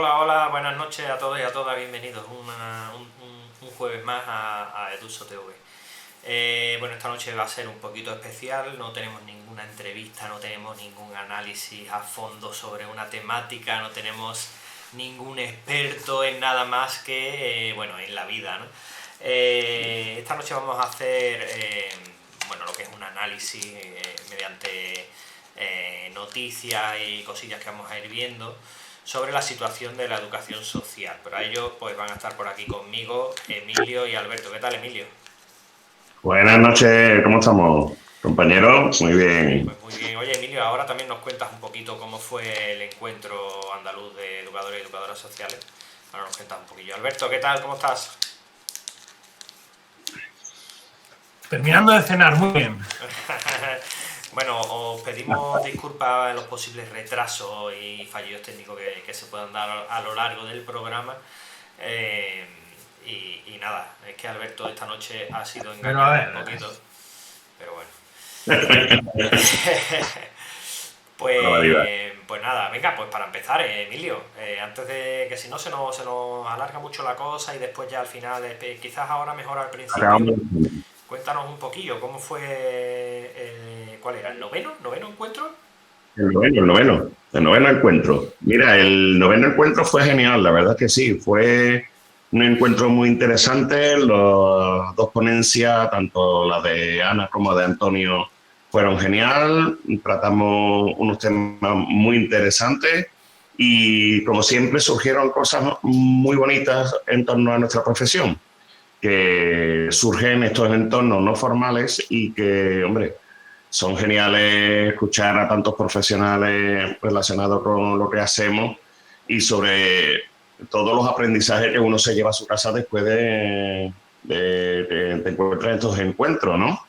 Hola, hola, buenas noches a todos y a todas, bienvenidos un jueves más a Eduso TV. Bueno, esta noche va a ser un poquito especial, no tenemos ninguna entrevista, no tenemos ningún análisis a fondo sobre una temática, no tenemos ningún experto en nada más que, bueno, en la vida, ¿no? Esta noche vamos a hacer, bueno, lo que es un análisis mediante noticias y cosillas que vamos a ir viendo sobre la situación de la educación social. Para ello, pues van a estar por aquí conmigo Emilio y Alberto. ¿Qué tal, Emilio? Buenas noches, ¿cómo estamos, compañeros? Muy bien. Pues muy bien. Oye, Emilio, ahora también nos cuentas un poquito cómo fue el encuentro andaluz de educadores y educadoras sociales. Ahora nos cuentas un poquillo. Alberto, ¿qué tal? ¿Cómo estás? Terminando de cenar, muy bien. Bueno, os pedimos disculpas en los posibles retrasos y fallos técnicos que se puedan dar a lo largo del programa. Eh, y nada, es que Alberto esta noche ha sido Pero a engañado un ver, poquito, pero bueno. Barbaridad. Pues nada, venga, pues para empezar, Emilio, antes de que si no se nos alarga mucho la cosa y después ya al final, quizás ahora mejor al principio, Acabamos. cuéntanos un poquillo cómo fue, ¿cuál era? ¿El noveno encuentro? El noveno encuentro. Mira, el noveno encuentro fue genial, la verdad que sí, fue un encuentro muy interesante. Las dos ponencias, tanto la de Ana como de Antonio, fueron genial. Tratamos unos temas muy interesantes y, como siempre, surgieron cosas muy bonitas en torno a nuestra profesión, que surgen en estos entornos no formales y que, hombre, son geniales escuchar a tantos profesionales relacionados con lo que hacemos y sobre todos los aprendizajes que uno se lleva a su casa después de encontrar estos encuentros, ¿no?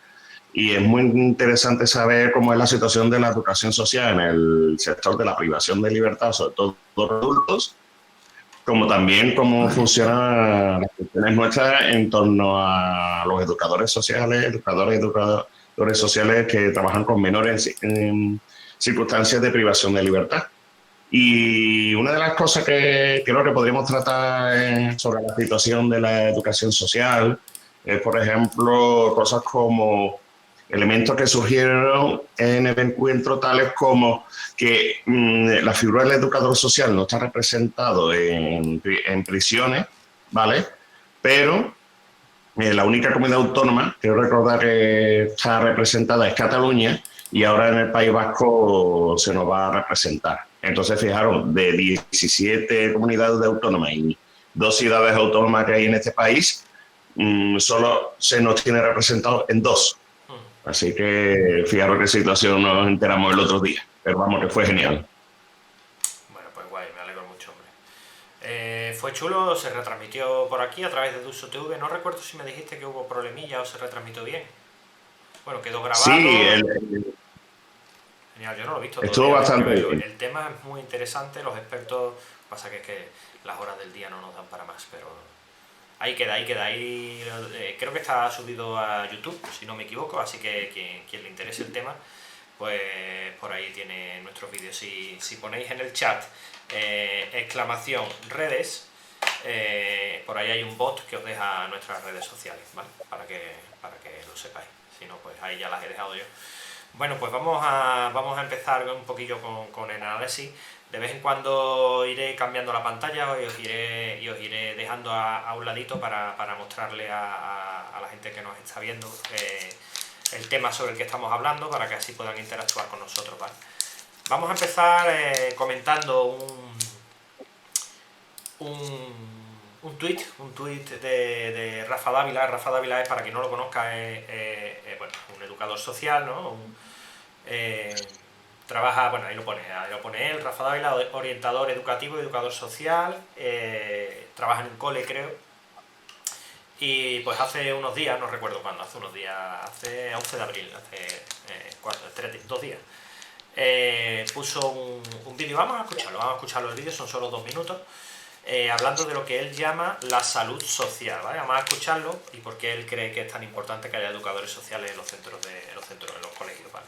Y es muy interesante saber cómo es la situación de la educación social en el sector de la privación de libertad, sobre todo los adultos, como también cómo funcionan las cuestiones nuestras en torno a los educadores sociales, educadores y educadores sociales que trabajan con menores en circunstancias de privación de libertad. Y una de las cosas que creo que podríamos tratar sobre la situación de la educación social es, por ejemplo, cosas como elementos que surgieron en el encuentro, tales como que la figura del educador social no está representado en prisiones, ¿vale? Pero la única comunidad autónoma, quiero recordar que está representada es Cataluña, y ahora en el País Vasco se nos va a representar. Entonces, fijaros, de 17 comunidades autónomas y dos ciudades autónomas que hay en este país, solo se nos tiene representado en dos. Así que fijaros qué situación nos enteramos el otro día. Pero vamos, que fue genial. Bueno, pues guay, me alegro mucho, hombre. Fue chulo, se retransmitió por aquí a través de Duso TV. No recuerdo si me dijiste que hubo problemilla o se retransmitió bien. Bueno, quedó Sí, grabado. Genial, yo no lo he visto estuvo todavía, tengo que bastante verlo. bien. El tema es muy interesante, los expertos, pasa que es que las horas del día no nos dan para más, pero ahí queda, ahí queda. Ahí, creo que está subido a YouTube, si no me equivoco, así que quien le interese el tema, pues por ahí tiene nuestros vídeos. Si ponéis en el chat exclamación redes, por ahí hay un bot que os deja nuestras redes sociales, ¿vale? Para que lo sepáis. Si no, pues ahí ya las he dejado yo. Bueno, pues vamos a empezar un poquillo con el análisis. De vez en cuando iré cambiando la pantalla y os iré dejando a un ladito para mostrarle a la gente que nos está viendo el tema sobre el que estamos hablando, para que así puedan interactuar con nosotros, ¿vale? Vamos a empezar comentando un tuit de Rafa Dávila. Rafa Dávila es, para quien no lo conozca, bueno, un educador social, ¿no? Eh, trabaja, bueno, ahí lo pone él, Rafa Dávila, orientador educativo y educador social, trabaja en un cole, creo, y pues hace unos días, no recuerdo cuándo, hace unos días, hace 11 de abril, hace 2 días, puso un vídeo. Vamos a escucharlo, el vídeo son solo 2 minutos, hablando de lo que él llama la salud social, ¿vale? Vamos a escucharlo y por qué él cree que es tan importante que haya educadores sociales en los centros, en los colegios, ¿vale?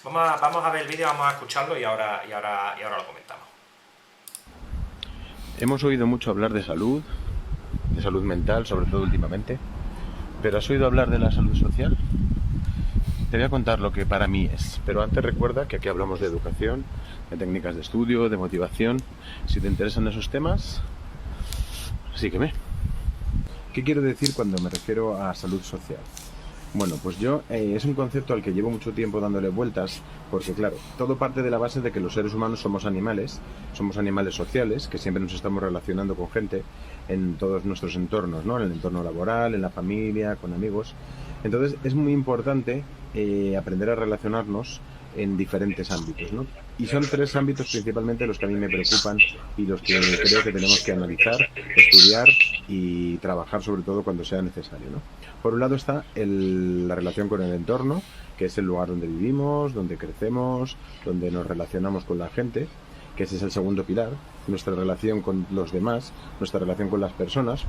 Vamos a ver el vídeo, vamos a escucharlo y ahora lo comentamos. Hemos oído mucho hablar de salud mental, sobre todo últimamente, pero ¿has oído hablar de la salud social? Te voy a contar lo que para mí es, pero antes recuerda que aquí hablamos de educación, de técnicas de estudio, de motivación. Si te interesan esos temas, sígueme. ¿Qué quiero decir cuando me refiero a salud social? Bueno, pues es un concepto al que llevo mucho tiempo dándole vueltas, porque claro, todo parte de la base de que los seres humanos somos animales sociales, que siempre nos estamos relacionando con gente en todos nuestros entornos, ¿no? En el entorno laboral, en la familia, con amigos. Entonces es muy importante aprender a relacionarnos en diferentes ámbitos, ¿no? Y son 3 ámbitos principalmente los que a mí me preocupan y los que creo que tenemos que analizar, estudiar y trabajar sobre todo cuando sea necesario, ¿no? Por un lado está la relación con el entorno, que es el lugar donde vivimos, donde crecemos, donde nos relacionamos con la gente, que ese es el segundo pilar, nuestra relación con los demás, nuestra relación con las personas.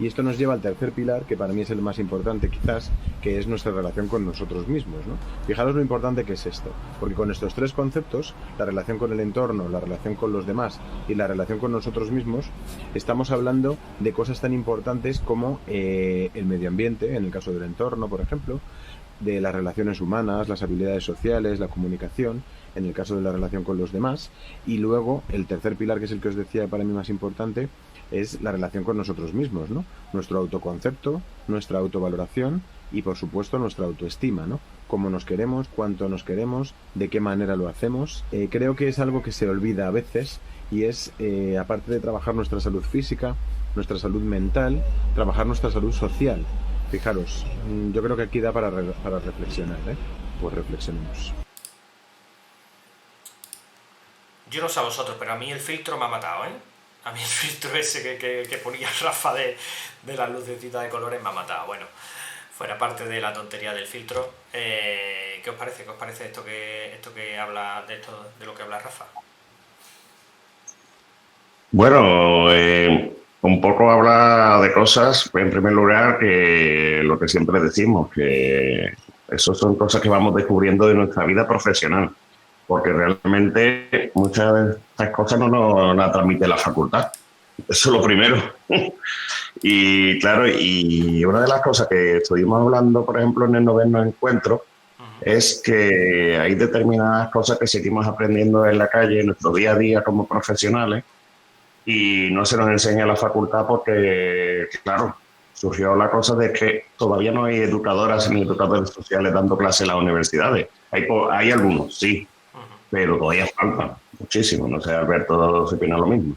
Y esto nos lleva al tercer pilar, que para mí es el más importante quizás, que es nuestra relación con nosotros mismos, ¿no? Fijaros lo importante que es esto, porque con estos 3 conceptos, la relación con el entorno, la relación con los demás y la relación con nosotros mismos, estamos hablando de cosas tan importantes como el medio ambiente, en el caso del entorno, por ejemplo, de las relaciones humanas, las habilidades sociales, la comunicación, en el caso de la relación con los demás, y luego el tercer pilar, que es el que os decía para mí más importante, es la relación con nosotros mismos, ¿no? Nuestro autoconcepto, nuestra autovaloración y, por supuesto, nuestra autoestima, ¿no? Cómo nos queremos, cuánto nos queremos, de qué manera lo hacemos. Creo que es algo que se olvida a veces y es, aparte de trabajar nuestra salud física, nuestra salud mental, trabajar nuestra salud social. Fijaros, yo creo que aquí da para reflexionar, ¿eh? Pues reflexionemos. Yo no sé a vosotros, pero a mí el filtro me ha matado, ¿eh? A mí el filtro ese que ponía Rafa de las lucecitas de colores me ha matado. Bueno, fuera parte de la tontería del filtro, ¿qué os parece? ¿Qué os parece esto que habla de lo que habla Rafa? Bueno, un poco habla de cosas, en primer lugar, que lo que siempre decimos, que eso son cosas que vamos descubriendo de nuestra vida profesional, porque realmente muchas de estas cosas no nos las transmite la facultad. Eso es lo primero. Y claro, y una de las cosas que estuvimos hablando, por ejemplo, en el 9º encuentro, es que hay determinadas cosas que seguimos aprendiendo en la calle, en nuestro día a día como profesionales, y no se nos enseña en la facultad porque, claro, surgió la cosa de que todavía no hay educadoras ni educadores sociales dando clases en las universidades. Hay algunos, sí, pero todavía faltan muchísimo. No sé, Alberto, se opina lo mismo.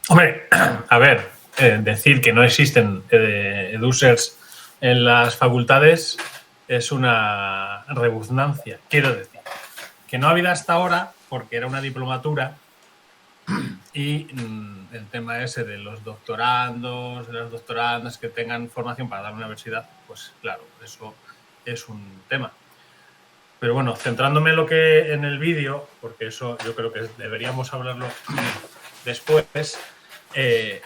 Hombre, a ver, decir que no existen edusers en las facultades es una redundancia. Quiero decir que no ha habido hasta ahora porque era una diplomatura y el tema ese de los doctorandos, de las doctorandas que tengan formación para dar una universidad, pues claro, eso es un tema. Pero bueno, centrándome en el vídeo, porque eso yo creo que deberíamos hablarlo después. Quiero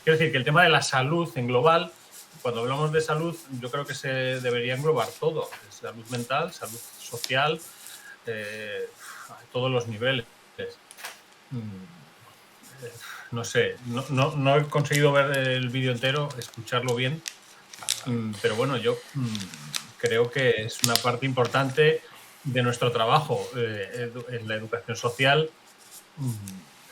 decir que el tema de la salud en global, cuando hablamos de salud, yo creo que se debería englobar todo: salud mental, salud social, a todos los niveles. No sé, no he conseguido ver el vídeo entero, escucharlo bien, pero bueno, yo creo que es una parte importante de nuestro trabajo en la educación social,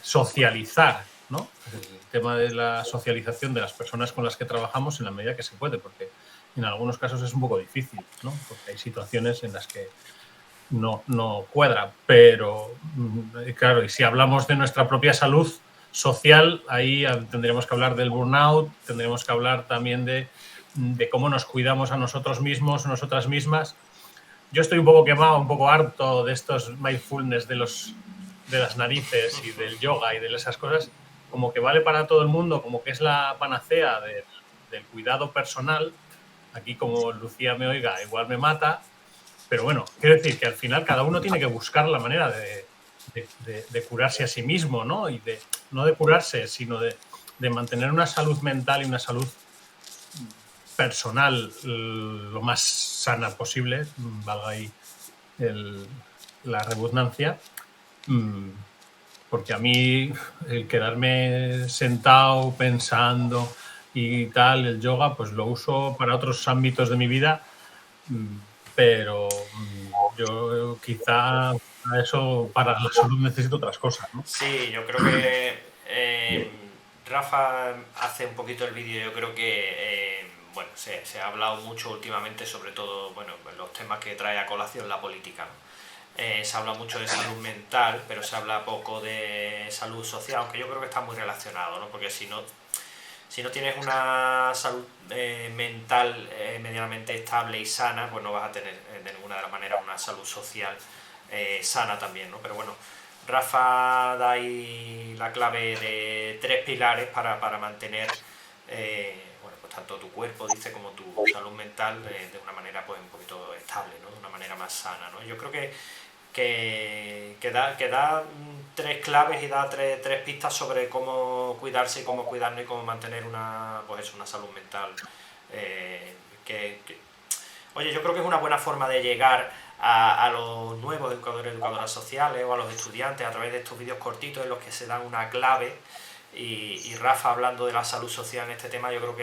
socializar, ¿no? El tema de la socialización de las personas con las que trabajamos en la medida que se puede, porque en algunos casos es un poco difícil, ¿no? Porque hay situaciones en las que no cuadra, pero claro, y si hablamos de nuestra propia salud social, ahí tendremos que hablar del burnout, tendremos que hablar también de cómo nos cuidamos a nosotros mismos, nosotras mismas. Yo estoy un poco quemado, un poco harto de estos mindfulness de las narices y del yoga y de esas cosas, como que vale para todo el mundo, como que es la panacea del cuidado personal. Aquí, como Lucía me oiga, igual me mata, pero bueno, quiero decir que al final cada uno tiene que buscar la manera de curarse a sí mismo, ¿no? Y no de curarse, sino de mantener una salud mental y una salud personal lo más sana posible, valga ahí la redundancia, porque a mí el quedarme sentado pensando y tal, el yoga, pues lo uso para otros ámbitos de mi vida, pero yo quizá a eso, para la salud, necesito otras cosas, ¿no? Sí, yo creo que Rafa hace un poquito el vídeo, yo creo que bueno, se ha hablado mucho últimamente, sobre todo, bueno, los temas que trae a colación la política, ¿no? Se habla mucho de salud mental, pero se habla poco de salud social, aunque yo creo que está muy relacionado, ¿no? Porque si no tienes una salud mental medianamente estable y sana, pues no vas a tener de ninguna de las maneras una salud social sana también, ¿no? Pero bueno, Rafa da ahí la clave de 3 pilares para mantener bueno, pues tanto tu cuerpo, dice, como tu salud mental de una manera pues un poquito estable, ¿no? De una manera más sana, ¿no? Yo creo que da 3 claves y da tres pistas sobre cómo cuidarse y cómo cuidarnos y cómo mantener una salud mental. Oye, yo creo que es una buena forma de llegar a los nuevos educadores y educadoras sociales o a los estudiantes a través de estos vídeos cortitos en los que se dan una clave, y Rafa, hablando de la salud social en este tema, yo creo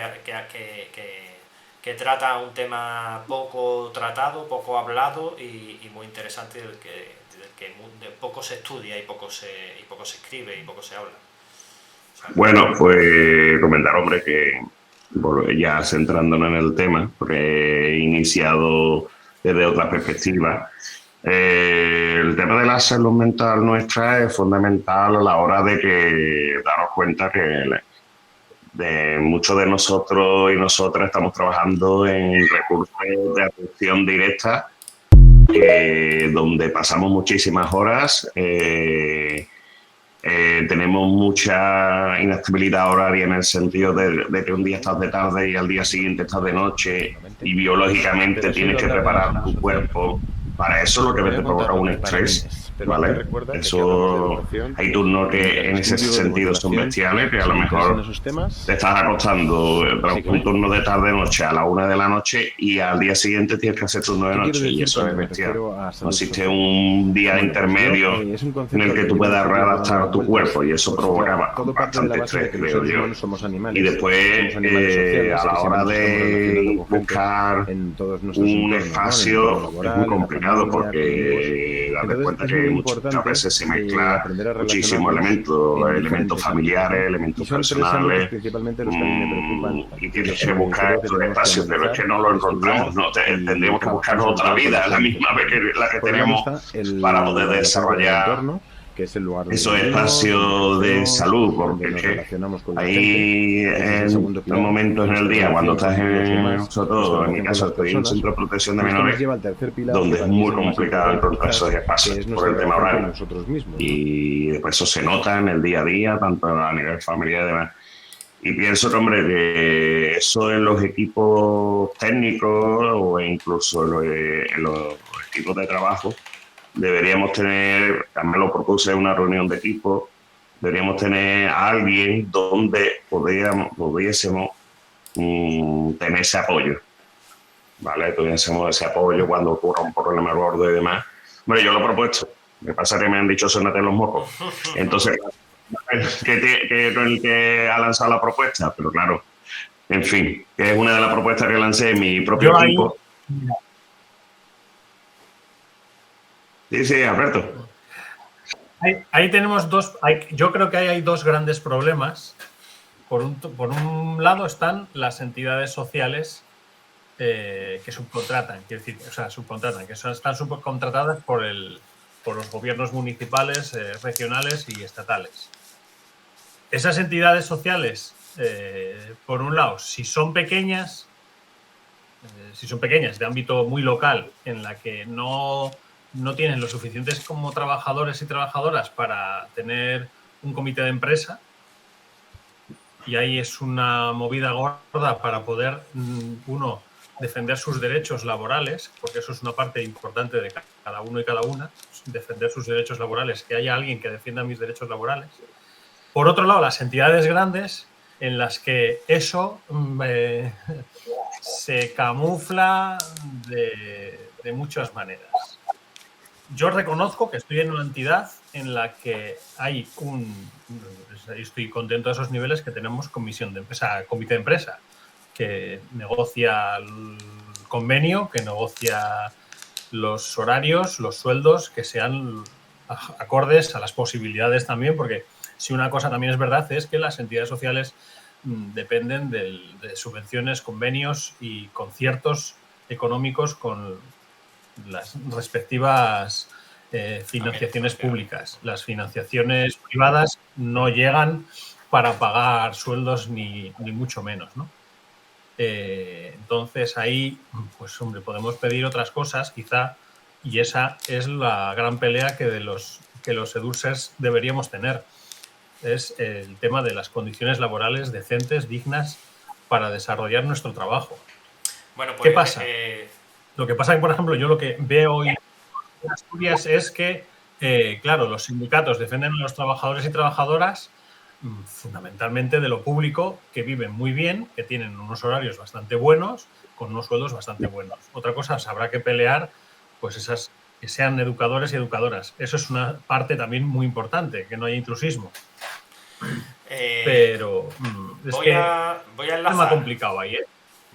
que trata un tema poco tratado, poco hablado y muy interesante, del que poco se estudia y poco se escribe y poco se habla. O sea, Bueno, pues comentar, hombre, que ya centrándonos en el tema, porque he iniciado desde otra perspectiva. El tema de la salud mental nuestra es fundamental a la hora de que darnos cuenta que de muchos de nosotros y nosotras estamos trabajando en recursos de atención directa, donde pasamos muchísimas horas. Tenemos mucha inestabilidad horaria, en el sentido de que un día estás de tarde y al día siguiente estás de noche, y biológicamente tienes que preparar tu cuerpo para eso, lo que te provoca un estrés, ¿vale? Eso, hay turnos que en ese sentido son bestiales, que a lo mejor te estás acostando un turno de tarde-noche a la 1 de la noche y al día siguiente tienes que hacer turno de noche, y eso es bestial. No existe un día intermedio en el que tú puedas readaptar tu cuerpo, y eso provoca bastante estrés, creo yo. Y después, a la hora de buscar un espacio, es muy complicado, porque date cuenta que muchas veces se mezcla muchísimos elementos familiares, elementos personales, y tienes que buscar estos espacios, pero es que no lo encontramos, ¿no? Tendríamos que buscarnos otra vida, la misma vez que la que tenemos, para poder desarrollar esos espacios de salud, porque es que hay momentos en el día, cuando estás sobre todo en mi caso estoy en un centro de protección de menores, donde es muy complicado encontrar esos espacios por el tema horario, y después eso se nota en el día a día, tanto a nivel familiar y demás. Y pienso que, hombre, que eso en los equipos técnicos o incluso en los equipos de trabajo deberíamos tener, también lo propuse en una reunión de equipo, deberíamos tener a alguien donde pudiésemos tener ese apoyo, ¿vale? Tuviésemos ese apoyo cuando ocurra un problema gordo y demás. Hombre, yo lo he propuesto, me pasa que me han dicho suénate los mocos. Entonces, que ha lanzado la propuesta, pero claro, en fin, que es una de las propuestas que lancé en mi propio equipo. Sí, Alberto. Ahí tenemos yo creo que hay dos grandes problemas. Por un lado están las entidades sociales que subcontratan, quiero decir, o sea, que están subcontratadas por los gobiernos municipales, regionales y estatales. Esas entidades sociales, por un lado, si son pequeñas de ámbito muy local, en la que no tienen los suficientes como trabajadores y trabajadoras para tener un comité de empresa, y ahí es una movida gorda para poder, uno, defender sus derechos laborales, porque eso es una parte importante de cada uno y cada una, defender sus derechos laborales, que haya alguien que defienda mis derechos laborales. Por otro lado, las entidades grandes, en las que eso se camufla de muchas maneras. yo reconozco que estoy en una entidad en la que hay estoy contento de esos niveles que tenemos comisión de empresa, comité de empresa, que negocia el convenio, que negocia los horarios, los sueldos, que sean acordes a las posibilidades también, porque si una cosa también es verdad es que las entidades sociales dependen de subvenciones, convenios y conciertos económicos con las respectivas financiaciones públicas. Las financiaciones privadas no llegan para pagar sueldos ni mucho menos, ¿no? Entonces ahí, pues hombre, podemos pedir otras cosas quizá, y esa es la gran pelea que los edusers deberíamos tener. Es el tema de las condiciones laborales decentes, dignas, para desarrollar nuestro trabajo. Bueno, pues, ¿qué pasa? Lo que pasa es que, por ejemplo, yo lo que veo hoy en Asturias es que, claro, los sindicatos defienden a los trabajadores y trabajadoras fundamentalmente de lo público, que viven muy bien, que tienen unos horarios bastante buenos, con unos sueldos bastante buenos. Otra cosa, habrá que pelear, pues esas que sean educadores y educadoras. Eso es una parte también muy importante, que no haya intrusismo. Pero voy a enlazar. Es más complicado ahí, ¿eh?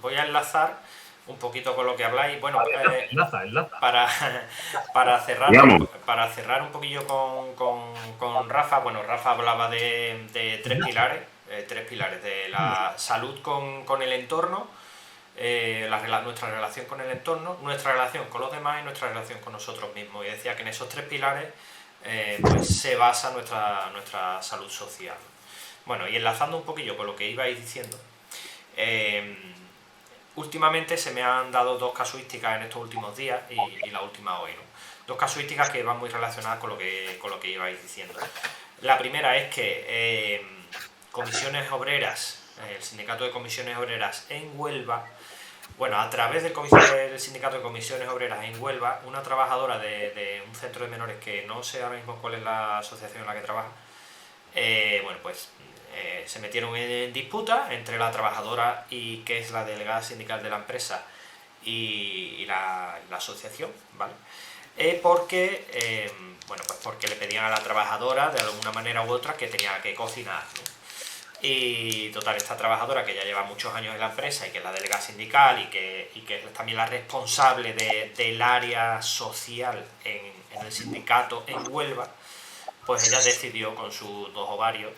Voy a enlazar un poquito con lo que habláis. Bueno, enlaza. Para cerrar un poquillo con Rafa. Bueno, Rafa hablaba de tres pilares de la salud con el entorno, nuestra relación con el entorno, nuestra relación con los demás y nuestra relación con nosotros mismos. Y decía que en esos tres pilares pues se basa nuestra salud social. Bueno, y enlazando un poquillo con lo que ibais diciendo, últimamente se me han dado dos casuísticas en estos últimos días y la última hoy, ¿no? Dos casuísticas que van muy relacionadas con lo que ibais diciendo. La primera es que Comisiones Obreras, el sindicato de Comisiones Obreras en Huelva, bueno, a través del sindicato de Comisiones Obreras en Huelva, una trabajadora de un centro de menores, que no sé ahora mismo cuál es la asociación en la que trabaja, bueno, pues se metieron en disputa entre la trabajadora y que es la delegada sindical de la empresa y la asociación, ¿vale? Porque le pedían a la trabajadora de alguna manera u otra que tenía que cocinar, ¿no? Y total, esta trabajadora, que ya lleva muchos años en la empresa y que es la delegada sindical y que es también la responsable del área social en el sindicato en Huelva, pues ella decidió con sus dos ovarios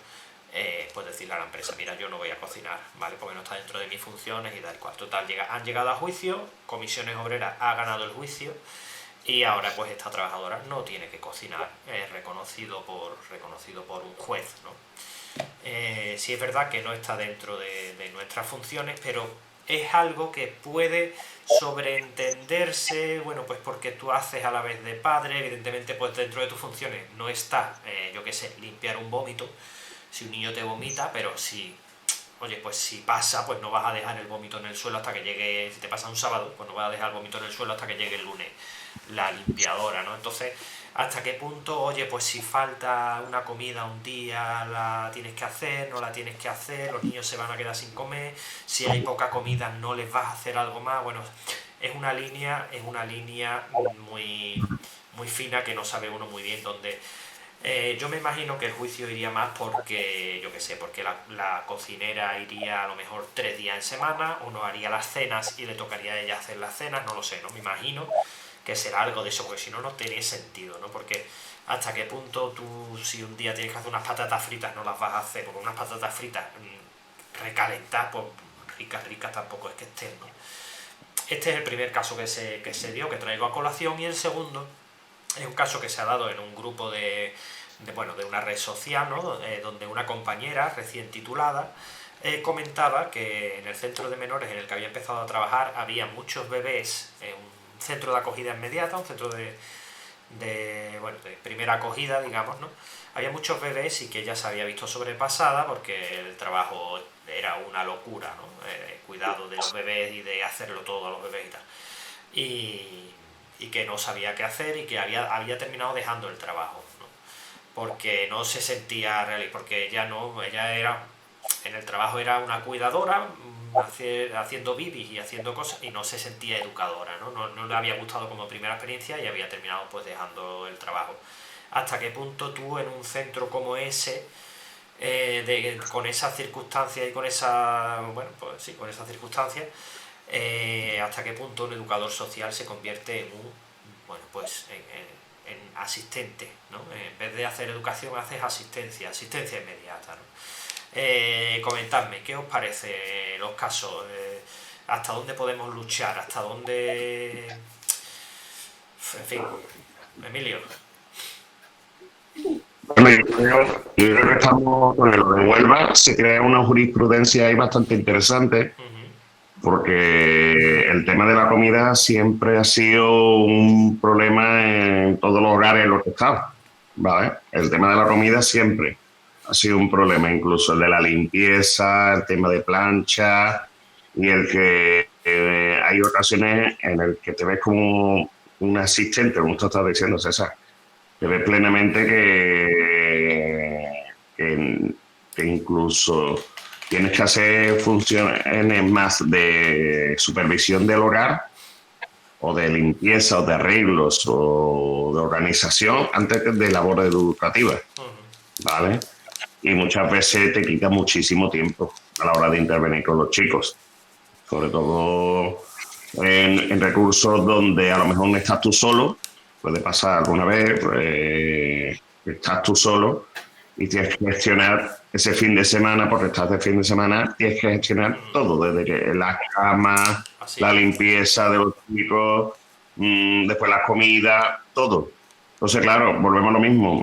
pues decirle a la empresa: mira, yo no voy a cocinar, ¿vale? Porque no está dentro de mis funciones y tal cual. Total, han llegado a juicio, Comisiones Obreras ha ganado el juicio y ahora pues esta trabajadora no tiene que cocinar, reconocido por un juez, ¿no? Sí es verdad que no está dentro de nuestras funciones, pero es algo que puede sobreentenderse, bueno, pues porque tú haces a la vez de padre, evidentemente pues dentro de tus funciones no está, yo qué sé, limpiar un vómito, si un niño te vomita, pero si, oye, pues si pasa, pues no vas a dejar el vómito en el suelo hasta que llegue, si te pasa un sábado, pues no vas a dejar el vómito en el suelo hasta que llegue el lunes la limpiadora, ¿no? Entonces, ¿hasta qué punto, oye, pues si falta una comida un día, la tienes que hacer, no la tienes que hacer, los niños se van a quedar sin comer, si hay poca comida no les vas a hacer algo más? Bueno, es una línea muy, muy fina que no sabe uno muy bien dónde. Yo me imagino que el juicio iría más porque, yo qué sé, porque la cocinera iría a lo mejor 3 días en semana, o no haría las cenas y le tocaría a ella hacer las cenas, no lo sé, no me imagino que será algo de eso, porque si no, no tiene sentido, ¿no? Porque hasta qué punto tú, si un día tienes que hacer unas patatas fritas, no las vas a hacer, porque unas patatas fritas recalentadas, pues ricas tampoco es que estén, ¿no? Este es el primer caso que se dio, que traigo a colación, y el segundo es un caso que se ha dado en un grupo de una red social, ¿no? Donde una compañera recién titulada comentaba que en el centro de menores en el que había empezado a trabajar había muchos bebés, un centro de acogida inmediata, un centro de primera acogida, digamos, ¿no? Había muchos bebés y que ella se había visto sobrepasada porque el trabajo era una locura, ¿no? Cuidado de los bebés y de hacerlo todo a los bebés y tal. Y que no sabía qué hacer y que había terminado dejando el trabajo, ¿no? Porque no se sentía real, porque ella era en el trabajo era una cuidadora haciendo bibis y haciendo cosas y no se sentía educadora, ¿no? No le había gustado como primera experiencia y había terminado pues dejando el trabajo. ¿Hasta qué punto tú en un centro como ese, con esas circunstancias y con esa, bueno, pues sí, con esas circunstancias, hasta qué punto un educador social se convierte en un, bueno, pues en asistente, ¿no? En vez de hacer educación haces asistencia inmediata, ¿no? Comentadme, ¿qué os parece los casos? ¿Hasta dónde podemos luchar? ¿Hasta dónde...? En fin, Emilio. Bueno, yo creo que estamos con lo de Huelva, se crea una jurisprudencia ahí bastante interesante, porque el tema de la comida siempre ha sido un problema en todos los hogares en los que he estado, ¿vale? El tema de la comida siempre ha sido un problema, incluso el de la limpieza, el tema de plancha, y el que hay ocasiones en el que te ves como un asistente, como tú estás diciendo, César, te ves plenamente que incluso tienes que hacer funciones más de supervisión del hogar o de limpieza o de arreglos o de organización antes de labores educativas, ¿vale? Y muchas veces te quita muchísimo tiempo a la hora de intervenir con los chicos, sobre todo en recursos donde a lo mejor no estás tú solo. Puede pasar alguna vez, estás tú solo y tienes que gestionar ese fin de semana, porque estás de fin de semana, tienes que gestionar todo, desde que las camas, la limpieza de los chicos, después la comida, todo. Entonces, claro, volvemos a lo mismo.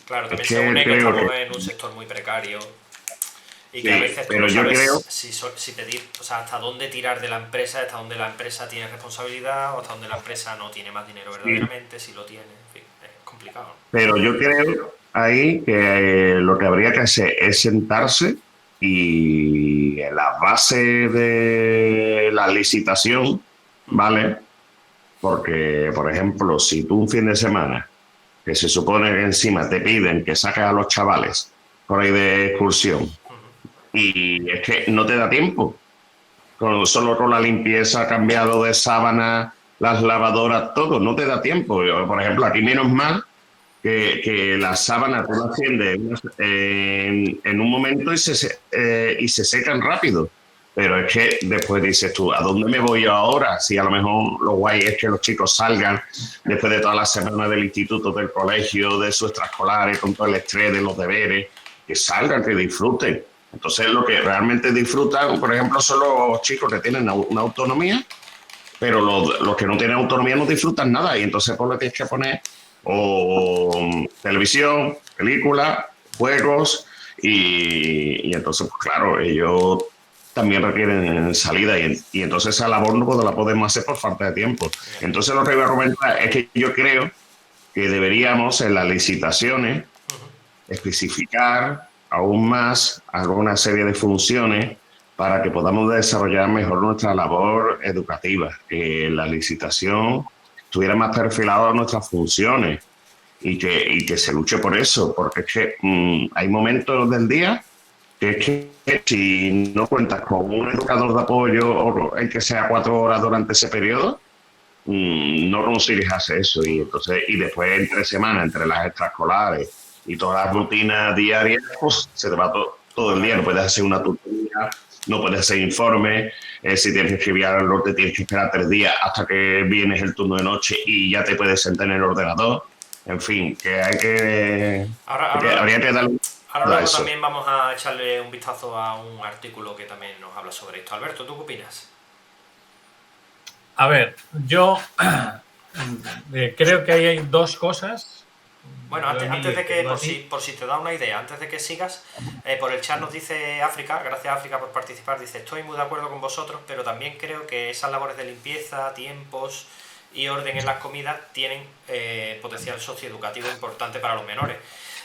Claro, también se une que estamos en un sector muy precario y que sí, a veces tú pero no yo sabes creo... si pedir, o sea, hasta dónde tirar de la empresa, hasta dónde la empresa tiene responsabilidad o hasta dónde la empresa no tiene más dinero verdaderamente, si lo tiene, en fin, es complicado. Pero yo creo ahí que lo que habría que hacer es sentarse y en la base de la licitación, ¿vale? Porque, por ejemplo, si tú un fin de semana, que se supone que encima te piden que saques a los chavales por ahí de excursión, y es que no te da tiempo, solo con la limpieza, cambiado de sábana, las lavadoras, todo, no te da tiempo. Por ejemplo, aquí menos mal que las sábanas tú las tiendes en un momento y se secan rápido. Pero es que después dices tú, ¿a dónde me voy yo ahora? Si a lo mejor lo guay es que los chicos salgan después de todas las semanas del instituto, del colegio, de sus extraescolares, con todo el estrés de los deberes, que salgan, que disfruten. Entonces lo que realmente disfrutan, por ejemplo, son los chicos que tienen una autonomía, pero los que no tienen autonomía no disfrutan nada y entonces pues le tienes que poner televisión, películas, juegos y entonces pues claro, ellos también requieren salida y entonces esa labor no la podemos hacer por falta de tiempo. Entonces lo que iba a comentar es que yo creo que deberíamos en las licitaciones especificar aún más alguna serie de funciones para que podamos desarrollar mejor nuestra labor educativa, que la licitación estuviera más perfilada a nuestras funciones y que se luche por eso, porque es que hay momentos del día que es que si no cuentas con un educador de apoyo o el que sea 4 horas durante ese periodo, no consigues hacer eso y después entre semanas, entre las extraescolares y todas las rutinas diarias, pues se te va todo el día, no puedes hacer una tutoría, no puedes hacer informes, si tienes que escribir algo te tienes que esperar 3 días hasta que vienes el turno de noche y ya te puedes sentar en el ordenador, en fin, que hay que... habría que darle... Ahora luego también vamos a echarle un vistazo a un artículo que también nos habla sobre esto. Alberto, ¿tú qué opinas? A ver, yo creo que ahí hay dos cosas. Bueno, antes de que, por si te da una idea, antes de que sigas, por el chat nos dice África, gracias África por participar, dice, estoy muy de acuerdo con vosotros, pero también creo que esas labores de limpieza, tiempos y orden en las comidas tienen potencial socioeducativo importante para los menores.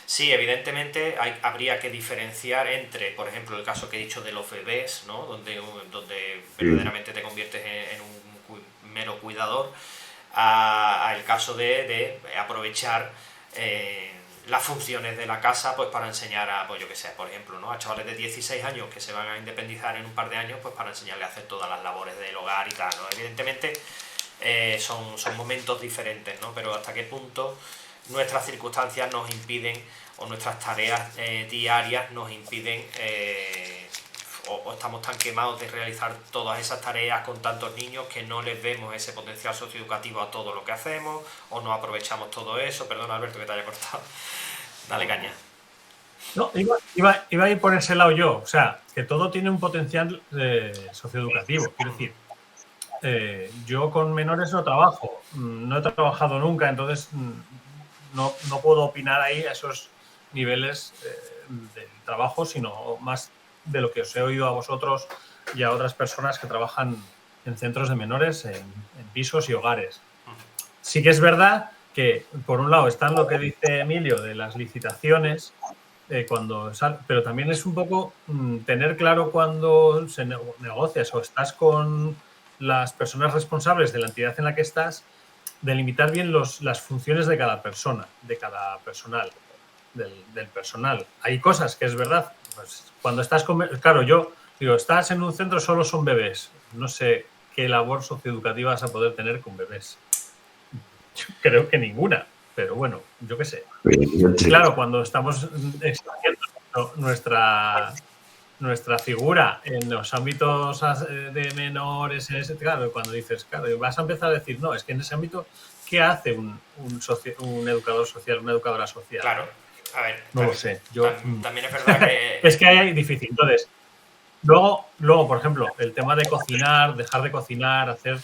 Sí, evidentemente habría que diferenciar entre, por ejemplo, el caso que he dicho de los bebés, ¿no? donde verdaderamente te conviertes en un mero cuidador, al caso de aprovechar las funciones de la casa, pues para enseñar a, pues yo que sé, por ejemplo, ¿no? A chavales de 16 años que se van a independizar en un par de años, pues para enseñarles a hacer todas las labores del hogar y tal, ¿no? Evidentemente son momentos diferentes, ¿no? Pero hasta qué punto nuestras circunstancias nos impiden, o nuestras tareas diarias nos impiden, o estamos tan quemados de realizar todas esas tareas con tantos niños que no les vemos ese potencial socioeducativo a todo lo que hacemos, o no aprovechamos todo eso. Perdona, Alberto, que te haya cortado. Dale caña. No, iba a ir por ese lado yo. O sea, que todo tiene un potencial socioeducativo. Quiero decir, yo con menores no trabajo. No he trabajado nunca, entonces no puedo opinar ahí a esos niveles del trabajo, sino más de lo que os he oído a vosotros y a otras personas que trabajan en centros de menores, en pisos y hogares. Sí que es verdad que, por un lado, está lo que dice Emilio de las licitaciones, pero también es un poco tener claro cuando se negocias o estás con las personas responsables de la entidad en la que estás, delimitar bien las funciones de cada persona, de cada personal, del personal. Hay cosas que es verdad. Pues cuando estás con... Claro, yo digo, estás en un centro, solo son bebés. No sé qué labor socioeducativa vas a poder tener con bebés. Yo creo que ninguna, pero bueno, yo qué sé. Claro, cuando estamos expandiendo nuestra figura en los ámbitos de menores, claro, cuando dices, claro, vas a empezar a decir, no, es que en ese ámbito, ¿qué hace un educador social, una educadora social? Claro. A ver, no lo sé. Yo, también es verdad que... es que ahí es difícil. Entonces, luego, por ejemplo, el tema de cocinar, dejar de cocinar, hacer...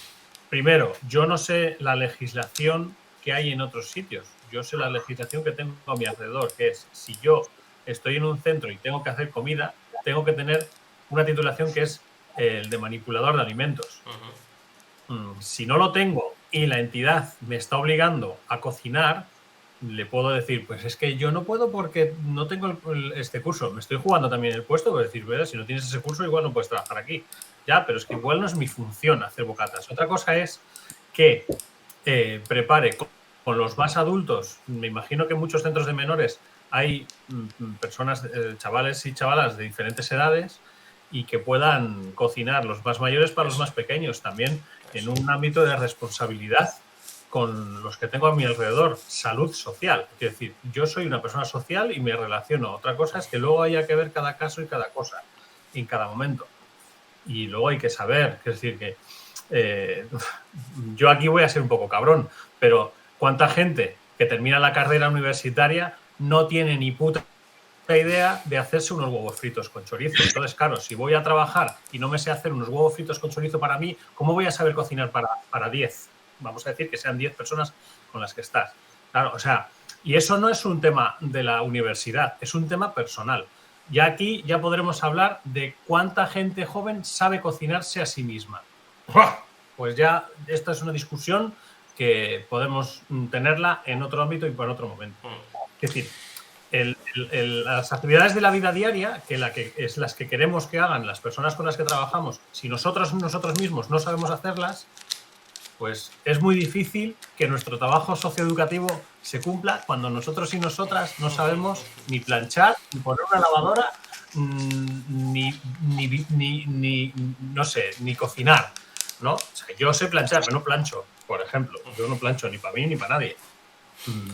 Primero, yo no sé la legislación que hay en otros sitios. Yo sé la legislación que tengo a mi alrededor, que es, si yo estoy en un centro y tengo que hacer comida, tengo que tener una titulación que es el de manipulador de alimentos. Si no lo tengo y la entidad me está obligando a cocinar, le puedo decir, pues es que yo no puedo porque no tengo este curso. Me estoy jugando también el puesto, puedo decir, si no tienes ese curso igual no puedes trabajar aquí. Ya, pero es que igual no es mi función hacer bocatas. Otra cosa es que prepare con los más adultos. Me imagino que en muchos centros de menores hay personas, chavales y chavalas de diferentes edades y que puedan cocinar los más mayores para los más pequeños. También en un ámbito de responsabilidad con los que tengo a mi alrededor, salud social. Es decir, yo soy una persona social y me relaciono. Otra cosa es que luego haya que ver cada caso y cada cosa en cada momento. Y luego hay que saber, es decir, que yo aquí voy a ser un poco cabrón, pero ¿cuánta gente que termina la carrera universitaria no tiene ni puta idea de hacerse unos huevos fritos con chorizo? Entonces, claro, si voy a trabajar y no me sé hacer unos huevos fritos con chorizo para mí, ¿cómo voy a saber cocinar para 10? Vamos a decir que sean 10 personas con las que estás. Claro, o sea, y eso no es un tema de la universidad, es un tema personal. Ya aquí ya podremos hablar de cuánta gente joven sabe cocinarse a sí misma. Pues ya esta es una discusión que podemos tenerla en otro ámbito y por otro momento. Es decir, las actividades de la vida diaria, que es las que queremos que hagan las personas con las que trabajamos, si nosotros mismos no sabemos hacerlas, pues es muy difícil que nuestro trabajo socioeducativo se cumpla cuando nosotros y nosotras no sabemos ni planchar, ni poner una lavadora, no sé, ni cocinar, ¿no? O sea, yo sé planchar, pero no plancho, por ejemplo. Yo no plancho ni para mí ni para nadie.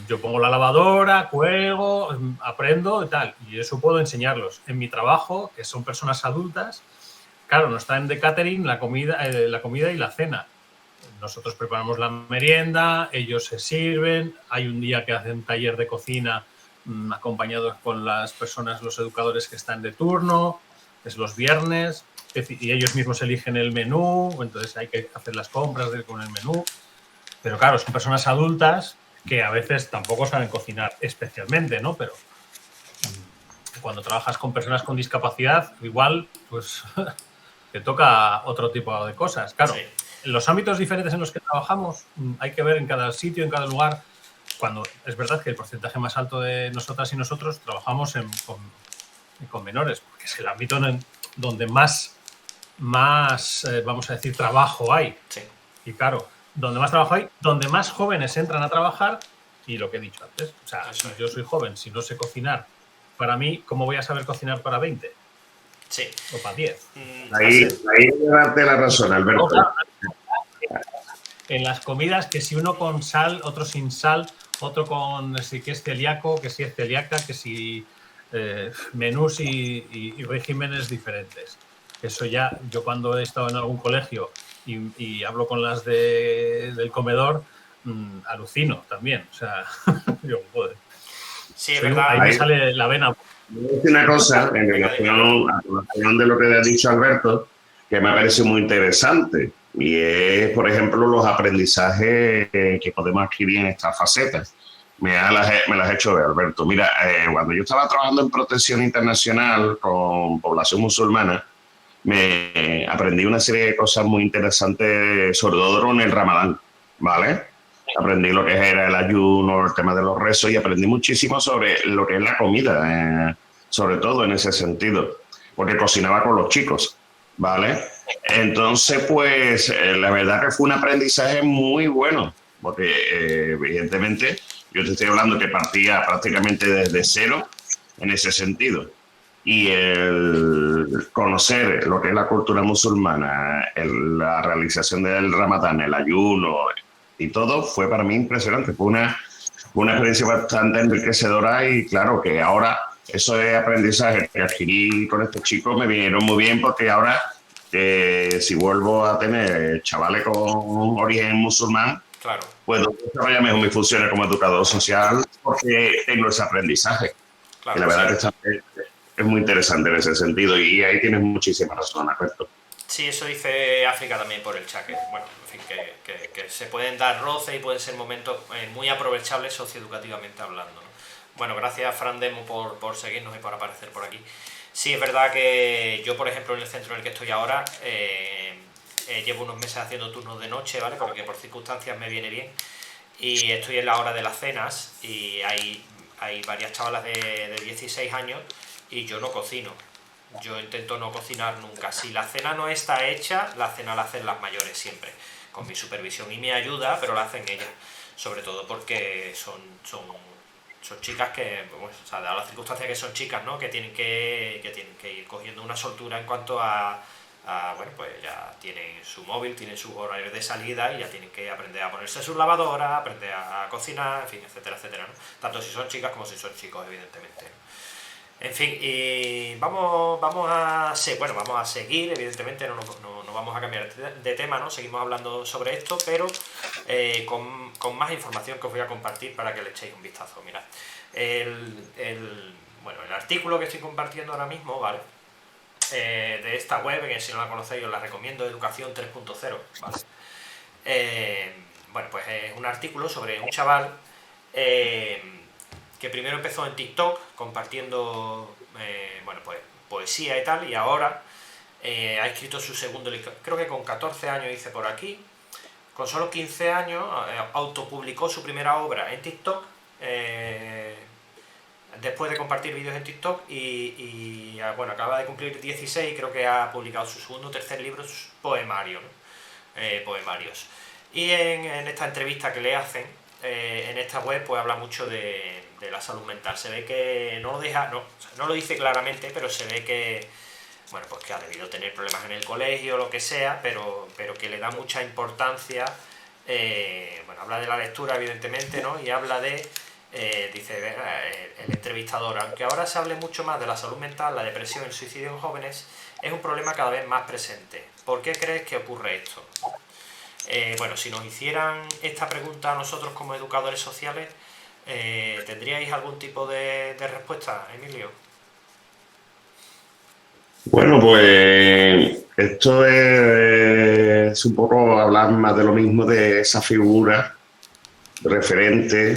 Yo pongo la lavadora, cuelgo, aprendo y tal. Y eso puedo enseñarlos. En mi trabajo, que son personas adultas, claro, no está en de catering la comida y la cena. Nosotros preparamos la merienda, ellos se sirven, hay un día que hacen taller de cocina acompañados con las personas, los educadores que están de turno, es los viernes, y ellos mismos eligen el menú, entonces hay que hacer las compras con el menú. Pero claro, son personas adultas que a veces tampoco saben cocinar especialmente, ¿no? Pero cuando trabajas con personas con discapacidad, igual pues te toca otro tipo de cosas. Claro, en los ámbitos diferentes en los que trabajamos hay que ver en cada sitio, en cada lugar, cuando es verdad que el porcentaje más alto de nosotras y nosotros trabajamos con menores, porque es el ámbito donde más vamos a decir, trabajo hay. Sí. Y claro, donde más trabajo hay, donde más jóvenes entran a trabajar y lo que he dicho antes. O sea, Eso es. yo soy joven, si no sé cocinar para mí, ¿cómo voy a saber cocinar para 20 Sí. o para 10? Ahí voy a darte la razón, Alberto. En las comidas, que si uno con sal, otro sin sal, otro con si que es celíaco, que si es celíaca, que si menús y regímenes diferentes. Eso ya, yo cuando he estado en algún colegio y hablo con las del comedor, alucino también. O sea, yo, joder. Sí, es verdad. Ahí me sale la vena. Voy a decir una cosa en relación de lo que ha dicho Alberto, que me parece muy interesante, y es, por ejemplo, los aprendizajes que podemos adquirir en estas facetas. Me las he hecho ver, Alberto. Mira, cuando yo estaba trabajando en protección internacional con población musulmana, me aprendí una serie de cosas muy interesantes, sobre todo en el Ramadán, ¿vale? Aprendí lo que era el ayuno, el tema de los rezos, y aprendí muchísimo sobre lo que es la comida, sobre todo en ese sentido, porque cocinaba con los chicos, ¿vale? Entonces, pues, la verdad que fue un aprendizaje muy bueno, porque evidentemente yo te estoy hablando que partía prácticamente desde cero en ese sentido. Y el conocer lo que es la cultura musulmana, la realización del Ramadán, el ayuno y todo, fue para mí impresionante. Fue una experiencia bastante enriquecedora, y claro que ahora esos aprendizajes que adquirí con estos chicos me vinieron muy bien, porque ahora si vuelvo a tener chavales con origen musulmán, Claro. puedo desarrollar mejor mis funciones como educador social, porque tengo ese aprendizaje. Claro, y la verdad sí. que es muy interesante en ese sentido, y ahí tienes muchísima razón, Alberto. Sí, eso dice África también por el chat, que, bueno, en fin, que se pueden dar roces y pueden ser momentos muy aprovechables socioeducativamente hablando, ¿no? Bueno, gracias Fran Demo por seguirnos y por aparecer por aquí. Sí, es verdad que yo, por ejemplo, en el centro en el que estoy ahora, llevo unos meses haciendo turnos de noche, ¿vale? Porque por circunstancias me viene bien. Y estoy en la hora de las cenas y hay varias chavalas de 16 años y yo no cocino. Yo intento no cocinar nunca. Si la cena no está hecha, la cena la hacen las mayores siempre, con mi supervisión y mi ayuda, pero la hacen ellas. Sobre todo porque son chicas que, pues, o sea, dadas las circunstancias que son chicas, ¿no? Que tienen que ir cogiendo una soltura en cuanto a bueno, pues ya tienen su móvil, tienen sus horarios de salida y ya tienen que aprender a ponerse sus lavadoras, aprender a cocinar, en fin, etcétera, etcétera, ¿no? Tanto si son chicas como si son chicos, evidentemente, ¿no? En fin, y vamos a seguir, evidentemente no vamos a cambiar de tema, ¿no? Seguimos hablando sobre esto, pero con más información que os voy a compartir para que le echéis un vistazo. Mirad, el artículo que estoy compartiendo ahora mismo, ¿vale? De esta web, que si no la conocéis os la recomiendo, Educación 3.0, ¿vale? Bueno, pues es un artículo sobre un chaval que primero empezó en TikTok compartiendo bueno, pues poesía y tal, y ahora ha escrito su segundo libro, creo que con 14 años dice por aquí. Con solo 15 años autopublicó su primera obra en TikTok, después de compartir vídeos en TikTok, y bueno, acaba de cumplir 16, creo que ha publicado su segundo o tercer libro, poemario, ¿no? Poemarios. Y en esta entrevista que le hacen en esta web, pues habla mucho de la salud mental. Se ve que no lo dice claramente, pero se ve que, bueno, pues que ha debido tener problemas en el colegio o lo que sea, pero que le da mucha importancia. Bueno, habla de la lectura, evidentemente, ¿no? Y habla de dice el entrevistador: aunque ahora se hable mucho más de la salud mental, la depresión y el suicidio en jóvenes es un problema cada vez más presente. ¿Por qué crees que ocurre esto? Bueno, si nos hicieran esta pregunta a nosotros como educadores sociales, ¿tendríais algún tipo de respuesta, Emilio? Bueno, pues esto es un poco hablar más de lo mismo, de esa figura referente.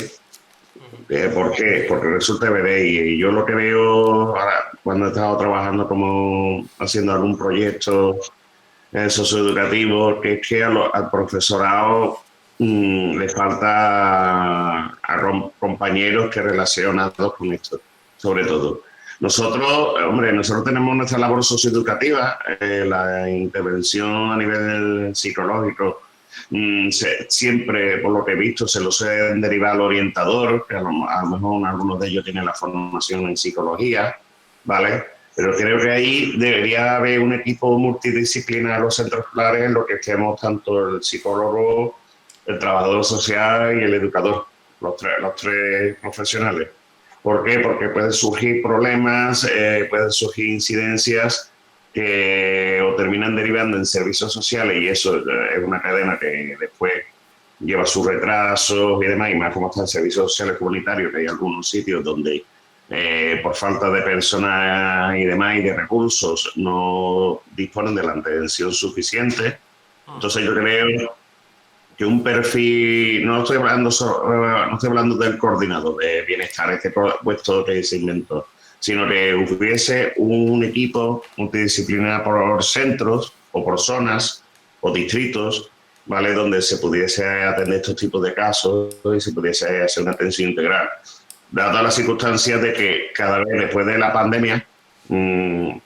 ¿Por qué? Porque resulta, veréis, y yo lo que veo ahora, cuando he estado trabajando como haciendo algún proyecto socioeducativo, que es que al profesorado le falta a compañeros que relacionados con esto, sobre todo. Nosotros tenemos nuestra labor socioeducativa, la intervención a nivel psicológico siempre, por lo que he visto, se lo suelen derivar al orientador, que a lo mejor algunos de ellos tienen la formación en psicología, ¿vale? Pero creo que ahí debería haber un equipo multidisciplinar en los centros escolares en lo que estemos tanto el psicólogo, el trabajador social y el educador, los tres profesionales. ¿Por qué? Porque pueden surgir problemas, pueden surgir incidencias que o terminan derivando en servicios sociales, y eso es una cadena que después lleva sus retrasos y demás, y más como están servicios sociales comunitarios, que hay algunos sitios donde por falta de personas y demás y de recursos no disponen de la atención suficiente. Entonces yo creo que un perfil, no estoy hablando del coordinador de bienestar, este puesto que se inventó, sino que hubiese un equipo multidisciplinar por centros o por zonas o distritos, ¿vale? Donde se pudiese atender estos tipos de casos y se pudiese hacer una atención integral. Dadas las circunstancias de que cada vez después de la pandemia,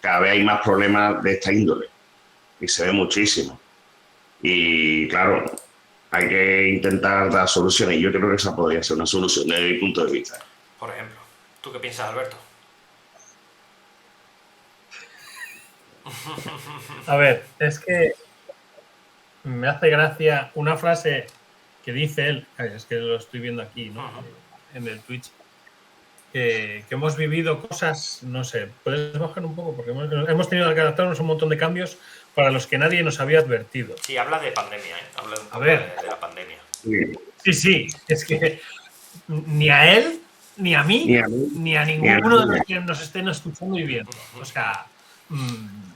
cada vez hay más problemas de esta índole y se ve muchísimo. Y claro, hay que intentar dar soluciones, y yo creo que esa podría ser una solución desde mi punto de vista. Por ejemplo, ¿tú qué piensas, Alberto? A ver, es que me hace gracia una frase que dice él, es que lo estoy viendo aquí, ¿no? En el Twitch, que hemos vivido cosas, no sé, puedes bajar un poco porque hemos tenido que adaptarnos a un montón de cambios para los que nadie nos había advertido. Sí, habla de pandemia, ¿eh? Habla un poco de la pandemia. Sí, es que ni a él, ni a mí, ni a ninguno de los que nos estén escuchando y viendo. O sea,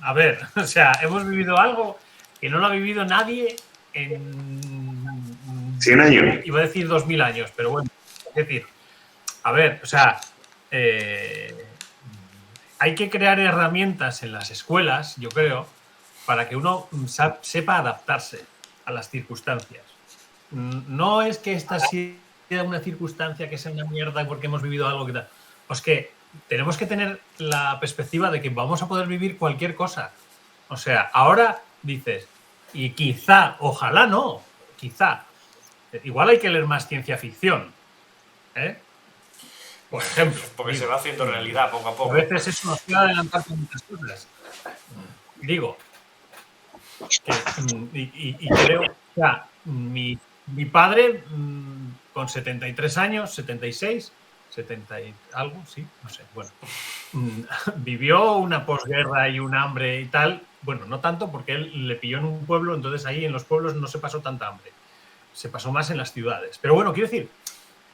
a ver, o sea, hemos vivido algo que no lo ha vivido nadie en 100 años. Iba a decir 2000 años, pero bueno, es decir, a ver, o sea, hay que crear herramientas en las escuelas, yo creo, para que uno sepa adaptarse a las circunstancias. No es que esta sea una circunstancia que sea una mierda porque hemos vivido algo que tal. Pues que tenemos que tener la perspectiva de que vamos a poder vivir cualquier cosa. O sea, ahora dices, y quizá, ojalá no, quizá, igual hay que leer más ciencia ficción, ¿eh? Por ejemplo. Porque se va haciendo realidad poco a poco. A veces eso nos puede adelantar con muchas cosas. Digo, y creo, o sea, mi padre con 73 años, 76, 70 y algo, sí, no sé, bueno, vivió una posguerra y un hambre y tal. Bueno, no tanto porque él le pilló en un pueblo, entonces ahí en los pueblos no se pasó tanta hambre, se pasó más en las ciudades. Pero bueno, quiero decir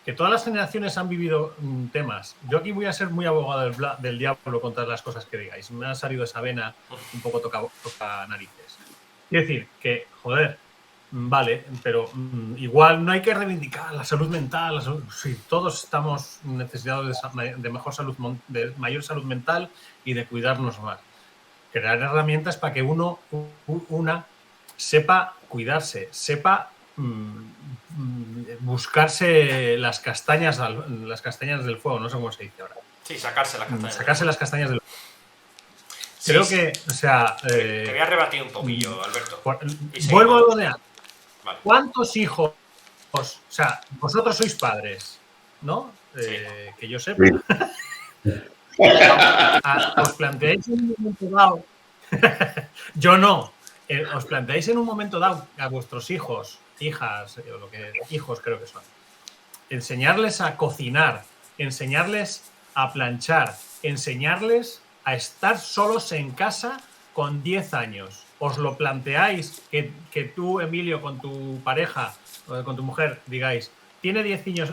que todas las generaciones han vivido temas. Yo aquí voy a ser muy abogado del diablo con todas las cosas que digáis. Me ha salido esa vena un poco toca narices. Quiero decir que, joder, vale, pero igual no hay que reivindicar la salud mental. Sí, todos estamos necesitados de mejor salud, de mayor salud mental y de cuidarnos más. Crear herramientas para que una sepa cuidarse, sepa buscarse las castañas del fuego, no sé cómo se dice ahora. Sí, sacarse las castañas. Sacarse las castañas del fuego. Creo que, o sea... te voy a rebatir un poquillo, Alberto. Vuelvo a lo de antes. Vale. ¿Cuántos hijos? O sea, vosotros sois padres, ¿no? Sí. Que yo sepa. Sí. ¿Os planteáis en un momento dado? Yo no. ¿Os planteáis en un momento dado a vuestros hijos, hijas, hijos creo que son, enseñarles a cocinar, enseñarles a planchar, enseñarles a estar solos en casa con 10 años? ¿Os lo planteáis que tú, Emilio, con tu pareja, con tu mujer, digáis, tiene 10 años?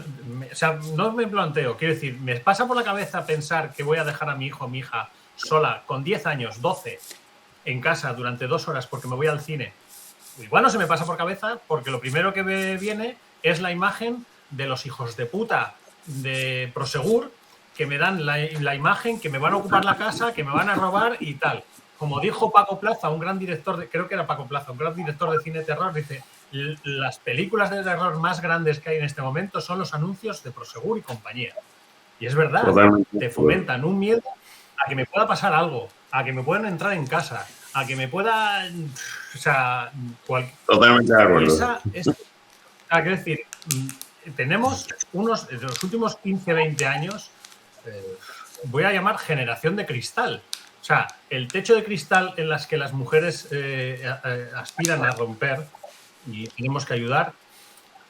O sea, no me planteo, quiero decir, me pasa por la cabeza pensar que voy a dejar a mi hijo o mi hija sola con 10 años, 12, en casa durante 2 horas porque me voy al cine. Igual no se me pasa por cabeza porque lo primero que me viene es la imagen de los hijos de puta de Prosegur que me dan la imagen que me van a ocupar la casa, que me van a robar y tal. Como dijo Paco Plaza, un gran director, creo que era Paco Plaza, un gran director de cine de terror, dice, las películas de terror más grandes que hay en este momento son los anuncios de Prosegur y compañía. Y es verdad, te fomentan un miedo a que me pueda pasar algo, a que me puedan entrar en casa, a que me pueda, o sea, Totalmente de acuerdo. Quiero decir, tenemos en los últimos 15, 20 años, voy a llamar generación de cristal. O sea, el techo de cristal en las que las mujeres aspiran a romper y tenemos que ayudar,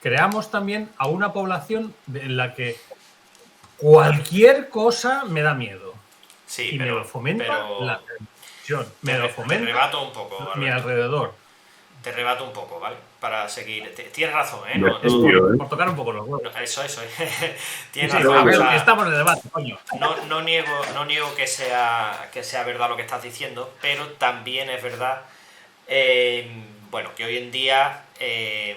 creamos también a una población en la que cualquier cosa me da miedo. Sí, y me lo fomenta la televisión. Me lo fomenta te rebato un poco, Alberto. Mi alrededor. Te rebato un poco, ¿vale? Para seguir. Tienes razón, ¿eh? Es por tocar un poco los huevos. Eso. Tienes Sí, razón. o sea, estamos en el debate, coño. No niego que sea verdad lo que estás diciendo, pero también es verdad, bueno, que hoy en día,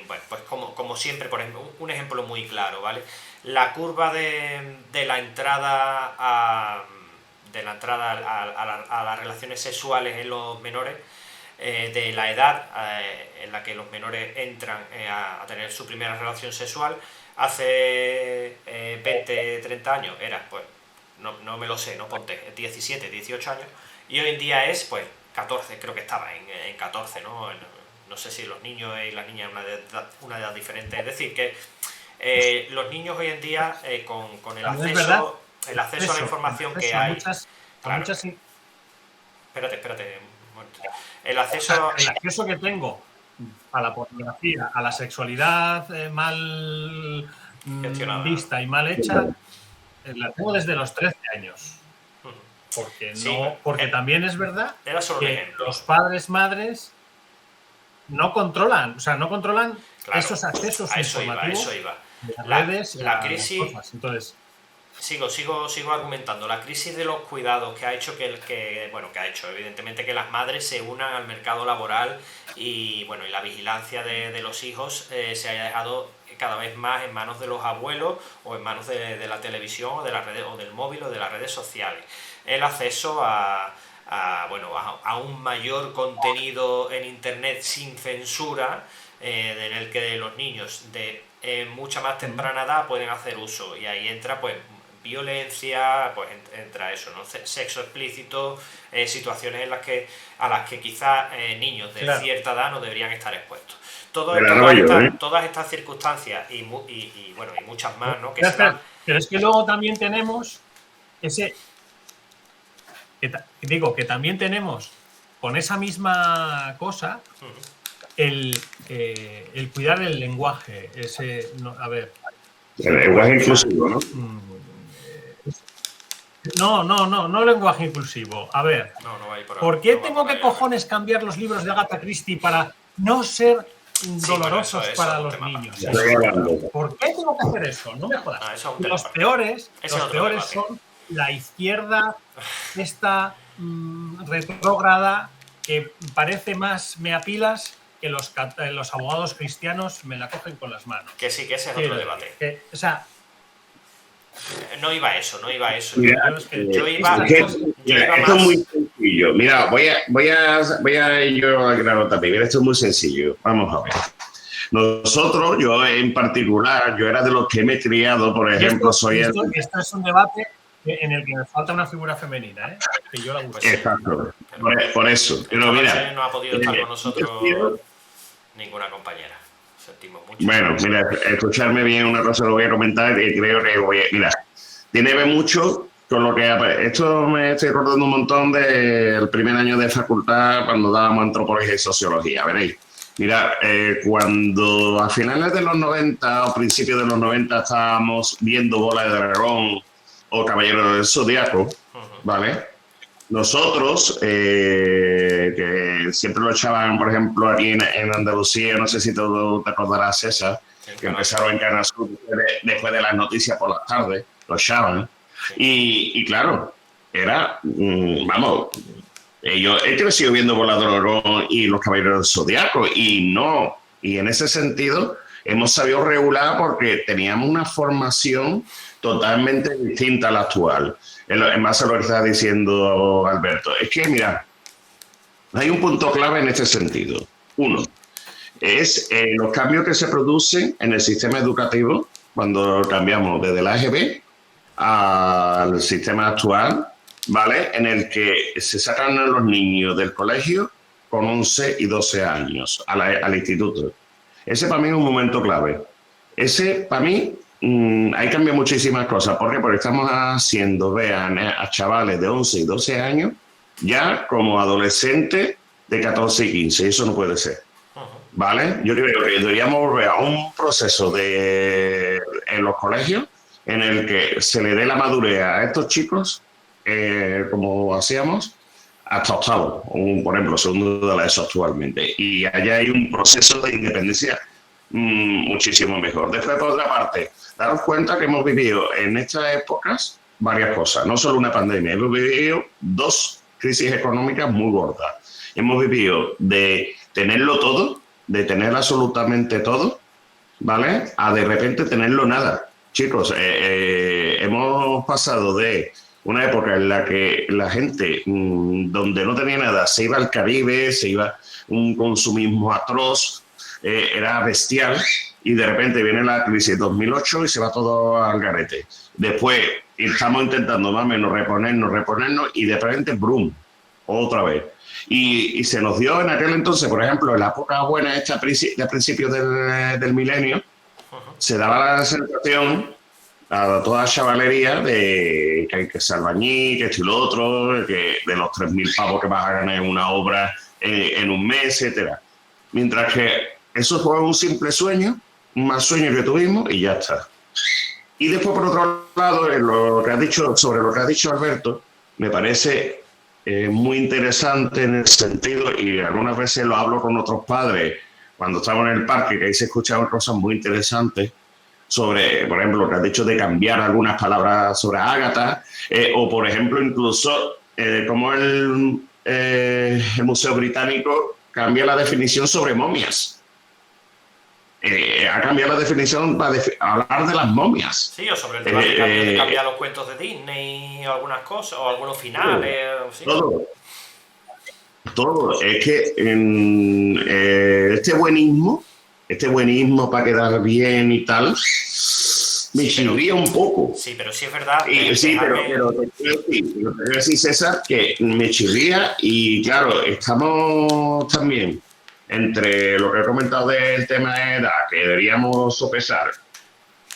bueno, pues como siempre, por ejemplo, un ejemplo muy claro, ¿vale? La curva de la entrada a las relaciones sexuales en los menores, de la edad en la que los menores entran a tener su primera relación sexual, hace 20, 30 años era, pues, no me lo sé, no ponte, 17, 18 años, y hoy en día es, pues, 14, creo que estaba en 14, ¿no? No sé si los niños y las niñas una edad diferente, es decir, que los niños hoy en día, con el acceso a la información que hay... Claro. Espérate. El acceso que tengo a la pornografía, a la sexualidad mal vista y mal hecha, la tengo desde los 13 años. Porque también es verdad que los padres, madres no controlan, claro, esos accesos informativos de las redes, la crisis, cosas. Entonces, Sigo argumentando. La crisis de los cuidados que ha hecho evidentemente que las madres se unan al mercado laboral y la vigilancia de los hijos se haya dejado cada vez más en manos de los abuelos o en manos de la televisión o de las redes o del móvil o de las redes sociales. El acceso a un mayor contenido en internet sin censura, en el que los niños de mucha más temprana edad pueden hacer uso, y ahí entra pues violencia, pues entra eso, ¿no? Sexo explícito, situaciones a las que quizás niños de cierta edad no deberían estar expuestos. Todas estas circunstancias y muchas más, ¿no? Pero es que luego también tenemos que también tenemos con esa misma cosa el cuidar el lenguaje, el lenguaje inclusivo, ¿no? No lenguaje inclusivo. A ver, ¿por qué tengo que cojones cambiar los libros de Agatha Christie para no ser dolorosos para los niños? ¿Por qué tengo que hacer eso? No me jodas. Los peores son la izquierda, esta retrógrada, que parece más meapilas que los abogados cristianos me la cogen con las manos. Que sí, que ese es otro debate. No iba a eso. Mira, esto es muy sencillo. Mira, voy a yo al grano también. Mira, esto es muy sencillo. Vamos a ver. Nosotros, yo en particular, yo era de los que me he criado, por ejemplo, esto es un debate en el que me falta una figura femenina, ¿eh? Que yo la busco. Exacto. Por eso. Pero mira, no ha podido estar con nosotros ninguna compañera. Sentimos mucho. Bueno, mira, escucharme bien, una cosa lo voy a comentar y creo que mira, tiene que ver mucho con lo que... Esto me estoy acordando un montón del primer año de facultad cuando dábamos antropología y sociología, veréis. Mira, cuando a finales de los 90 o principios de los 90 estábamos viendo Bola de Dragón o Caballero del Zodiaco, ¿vale? Nosotros, que siempre lo echaban, por ejemplo, aquí en Andalucía, no sé si te acordarás, César, que empezaron en Canal Sur después de las noticias por las tardes, lo echaban. Y claro, era, yo he crecido viendo Bola de Dragón y Los Caballeros del Zodiaco, y en ese sentido hemos sabido regular porque teníamos una formación totalmente distinta a la actual. En base a lo que estaba diciendo Alberto, es que, mira, hay un punto clave en este sentido. Uno, es los cambios que se producen en el sistema educativo cuando cambiamos desde la EGB al sistema actual, ¿vale? En el que se sacan a los niños del colegio con 11 y 12 años al instituto. Ese para mí es un momento clave. Ese, para mí, ahí cambia muchísimas cosas. ¿Por qué? Porque estamos haciendo, vean, a chavales de 11 y 12 años ya como adolescentes de 14 y 15. Eso no puede ser. ¿Vale? Yo creo que deberíamos volver a un proceso en los colegios en el que se le dé la madurez a estos chicos, como hacíamos, hasta octavo, por ejemplo, segundo de la ESO actualmente. Y allá hay un proceso de independencia muchísimo mejor. Después, por otra parte, daros cuenta que hemos vivido en estas épocas varias cosas, no solo una pandemia, hemos vivido 2 crisis económicas muy gordas. Hemos vivido de tenerlo todo, de tener absolutamente todo, ¿vale? A de repente tenerlo nada. Chicos, hemos pasado de una época en la que la gente, donde no tenía nada, se iba al Caribe, se iba un consumismo atroz, era bestial, y de repente viene la crisis de 2008 y se va todo al garete. Después estamos intentando más o menos reponernos, y de repente, ¡brum!, otra vez. Y se nos dio en aquel entonces, por ejemplo, en la época buena esta de principios del milenio, se daba la sensación a toda chavalería de que hay que ser albañil, que esto y lo otro, que de los 3.000 pavos que vas a ganar en una obra en un mes, etcétera. Mientras que eso fue un simple sueño, un mal sueño que tuvimos y ya está. Y después, por otro lado, sobre lo que ha dicho Alberto, me parece muy interesante en el sentido, y algunas veces lo hablo con otros padres cuando estamos en el parque, que ahí se escuchaban cosas muy interesantes sobre, por ejemplo, lo que has dicho de cambiar algunas palabras sobre Ágata, o por ejemplo, incluso como el Museo Británico cambia la definición sobre momias. Ha cambiado la definición para hablar de las momias. Sí, o sobre el debate de cambiar los cuentos de Disney, o algunas cosas, o algunos finales. Sí. Todo. Es que este buenismo para quedar bien y tal, me chirría un poco. Sí, pero sí es verdad. Sí, pero te quiero decir, César, que me chirría, y claro, estamos también entre lo que he comentado del tema de edad, que deberíamos sopesar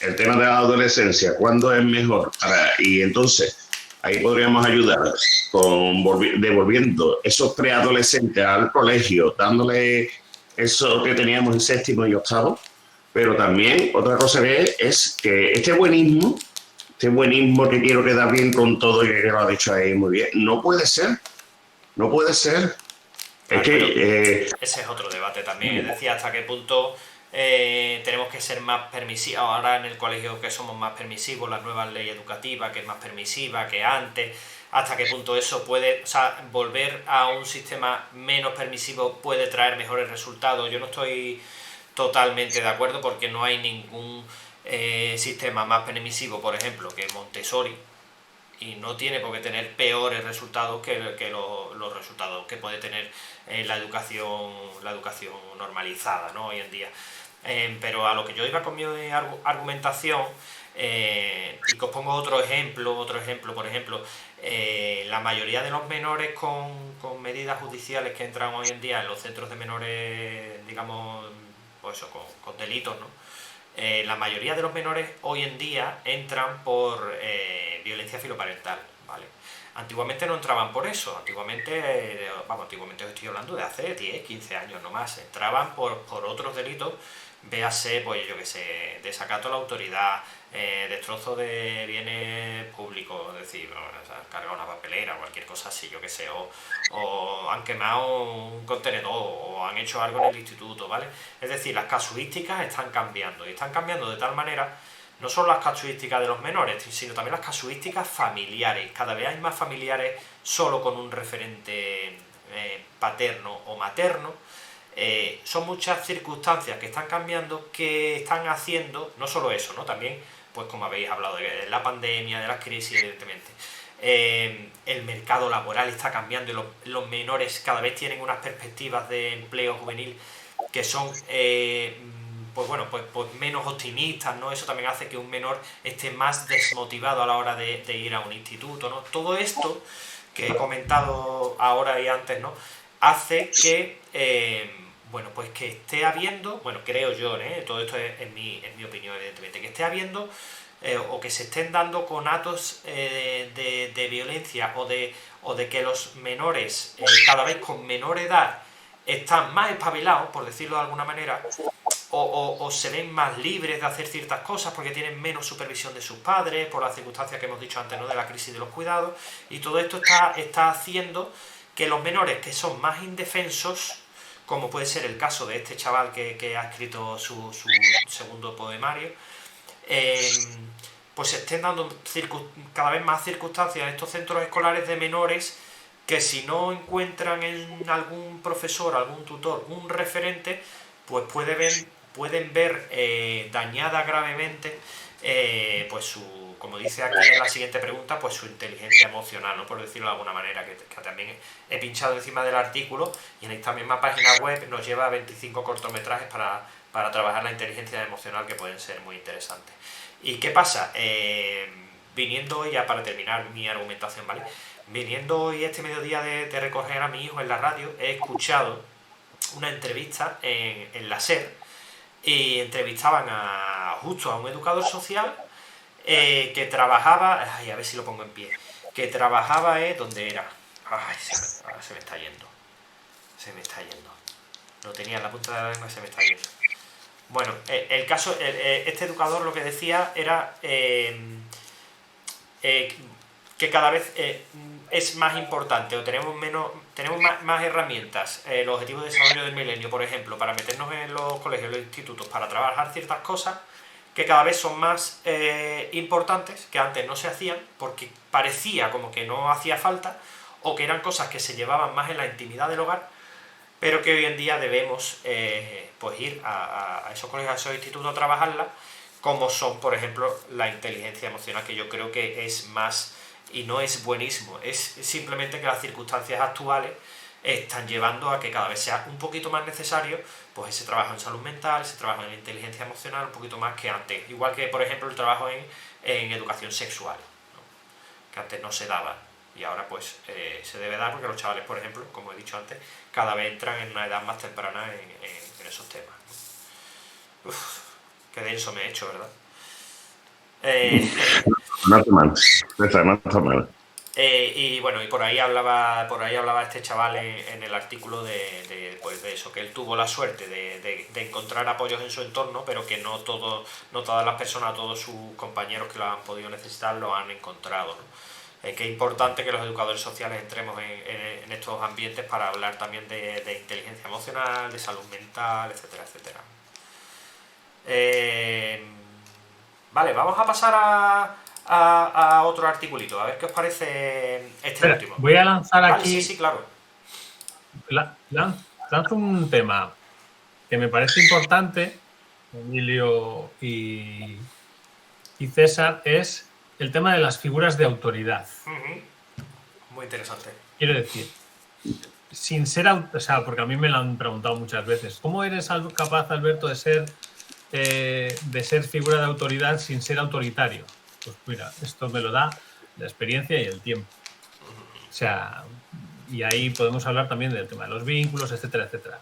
el tema de la adolescencia, cuándo es mejor, y entonces ahí podríamos ayudar con devolviendo esos preadolescentes al colegio, dándole eso que teníamos en séptimo y octavo. Pero también otra cosa es que este buenismo que quiero quedar bien con todo, y que lo ha dicho ahí muy bien, no puede ser. Es que ese es otro debate también, es decir, hasta qué punto tenemos que ser más permisivos. Ahora en el colegio que somos más permisivos, la nueva ley educativa que es más permisiva que antes, hasta qué punto eso puede, o sea, volver a un sistema menos permisivo puede traer mejores resultados. Yo no estoy totalmente de acuerdo, porque no hay ningún sistema más permisivo, por ejemplo, que Montessori, y no tiene por qué tener peores resultados que los resultados que puede tener la educación normalizada, ¿no?, hoy en día. Pero a lo que yo iba con mi argumentación, y que os pongo otro ejemplo, por ejemplo, la mayoría de los menores con medidas judiciales que entran hoy en día en los centros de menores, digamos, pues eso, con delitos, ¿no? La mayoría de los menores hoy en día entran por violencia filoparental, ¿vale? Antiguamente no entraban por eso, antiguamente os estoy hablando de hace 10, 15 años no más, entraban por otros delitos, véase, pues yo que sé, desacato a la autoridad, destrozo de bienes públicos, es decir, cargar una papelera, cualquier cosa así, yo que sé, o han quemado un contenedor, o han hecho algo en el instituto, ¿vale? Es decir, las casuísticas están cambiando, y están cambiando de tal manera, no solo las casuísticas de los menores, sino también las casuísticas familiares. Cada vez hay más familiares solo con un referente paterno o materno. Son muchas circunstancias que están cambiando, que están haciendo, no solo eso, ¿no? También, pues como habéis hablado de la pandemia, de las crisis, evidentemente. El mercado laboral está cambiando, y los menores cada vez tienen unas perspectivas de empleo juvenil que son pues menos optimistas, ¿no? Eso también hace que un menor esté más desmotivado a la hora de ir a un instituto, ¿no? Todo esto que he comentado ahora y antes, ¿no?, hace que, bueno, pues que esté habiendo, bueno, creo yo, todo esto es mi opinión, evidentemente, que esté habiendo o que se estén dando conatos de violencia o de que los menores, cada vez con menor edad, están más espabilados, por decirlo de alguna manera, o se ven más libres de hacer ciertas cosas porque tienen menos supervisión de sus padres, por las circunstancias que hemos dicho antes, ¿no?, de la crisis de los cuidados, y todo esto está haciendo que los menores que son más indefensos, como puede ser el caso de este chaval que ha escrito su segundo poemario, pues se estén dando cada vez más circunstancias en estos centros escolares de menores que si no encuentran en algún profesor, algún tutor, un referente, pues pueden ver dañada gravemente, pues como dice aquí en la siguiente pregunta, pues su inteligencia emocional, ¿no?, por decirlo de alguna manera, que también he pinchado encima del artículo, y en esta misma página web nos lleva a 25 cortometrajes para trabajar la inteligencia emocional, que pueden ser muy interesantes. ¿Y qué pasa? Viniendo hoy, ya para terminar mi argumentación, ¿vale? Viniendo hoy este mediodía de recoger a mi hijo en la radio, he escuchado una entrevista en la SER, y entrevistaban justo a un educador social que trabajaba, a ver si lo pongo en pie, que trabajaba, ¿dónde era? Ay, ahora se me está yendo, lo tenía en la punta de la lengua, se me está yendo. Bueno, el caso, este educador lo que decía era que cada vez es más importante, o tenemos más herramientas, el Objetivo de Desarrollo del Milenio, por ejemplo, para meternos en los colegios, en los institutos, para trabajar ciertas cosas que cada vez son más importantes, que antes no se hacían porque parecía como que no hacía falta, o que eran cosas que se llevaban más en la intimidad del hogar, pero que hoy en día debemos pues ir a esos colegios, a esos institutos a trabajarlas, como son, por ejemplo, la inteligencia emocional, que yo creo que es más, y no es buenismo, es simplemente que las circunstancias actuales están llevando a que cada vez sea un poquito más necesario pues ese trabajo en salud mental, ese trabajo en inteligencia emocional, un poquito más que antes. Igual que, por ejemplo, el trabajo en educación sexual, ¿no?, que antes no se daba, y ahora pues se debe dar porque los chavales, por ejemplo, como he dicho antes, cada vez entran en una edad más temprana en esos temas. Uf, qué denso me he hecho, ¿verdad? No está mal. Y bueno, y por ahí hablaba este chaval en el artículo de eso, que él tuvo la suerte de encontrar apoyos en su entorno, pero que no todas las personas, todos sus compañeros que lo han podido necesitar lo han encontrado, ¿no? Que es importante que los educadores sociales entremos en estos ambientes para hablar también de inteligencia emocional, de salud mental, etcétera, etcétera. Vale, vamos a pasar a otro articulito, a ver qué os parece último. Voy a lanzar aquí. Sí, claro. Lanzo un tema que me parece importante, Emilio y César, es el tema de las figuras de autoridad. Muy interesante. Quiero decir, sin ser, porque a mí me lo han preguntado muchas veces, ¿cómo eres capaz, Alberto, de ser figura de autoridad sin ser autoritario? Pues mira, esto me lo da la experiencia y el tiempo. O sea, y ahí podemos hablar también del tema de los vínculos, etcétera, etcétera.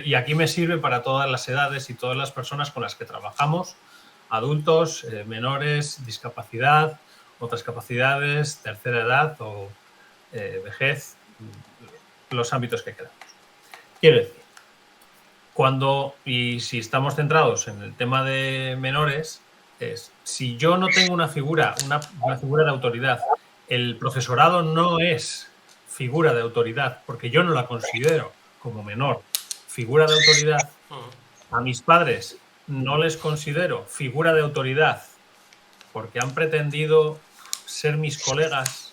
Y aquí me sirve para todas las edades y todas las personas con las que trabajamos, adultos, menores, discapacidad, otras capacidades, tercera edad o vejez, los ámbitos que queramos. Quiero decir, y si estamos centrados en el tema de menores, si yo no tengo una figura de autoridad, el profesorado no es figura de autoridad, porque yo no la considero como menor figura de autoridad, a mis padres no les considero figura de autoridad porque han pretendido ser mis colegas,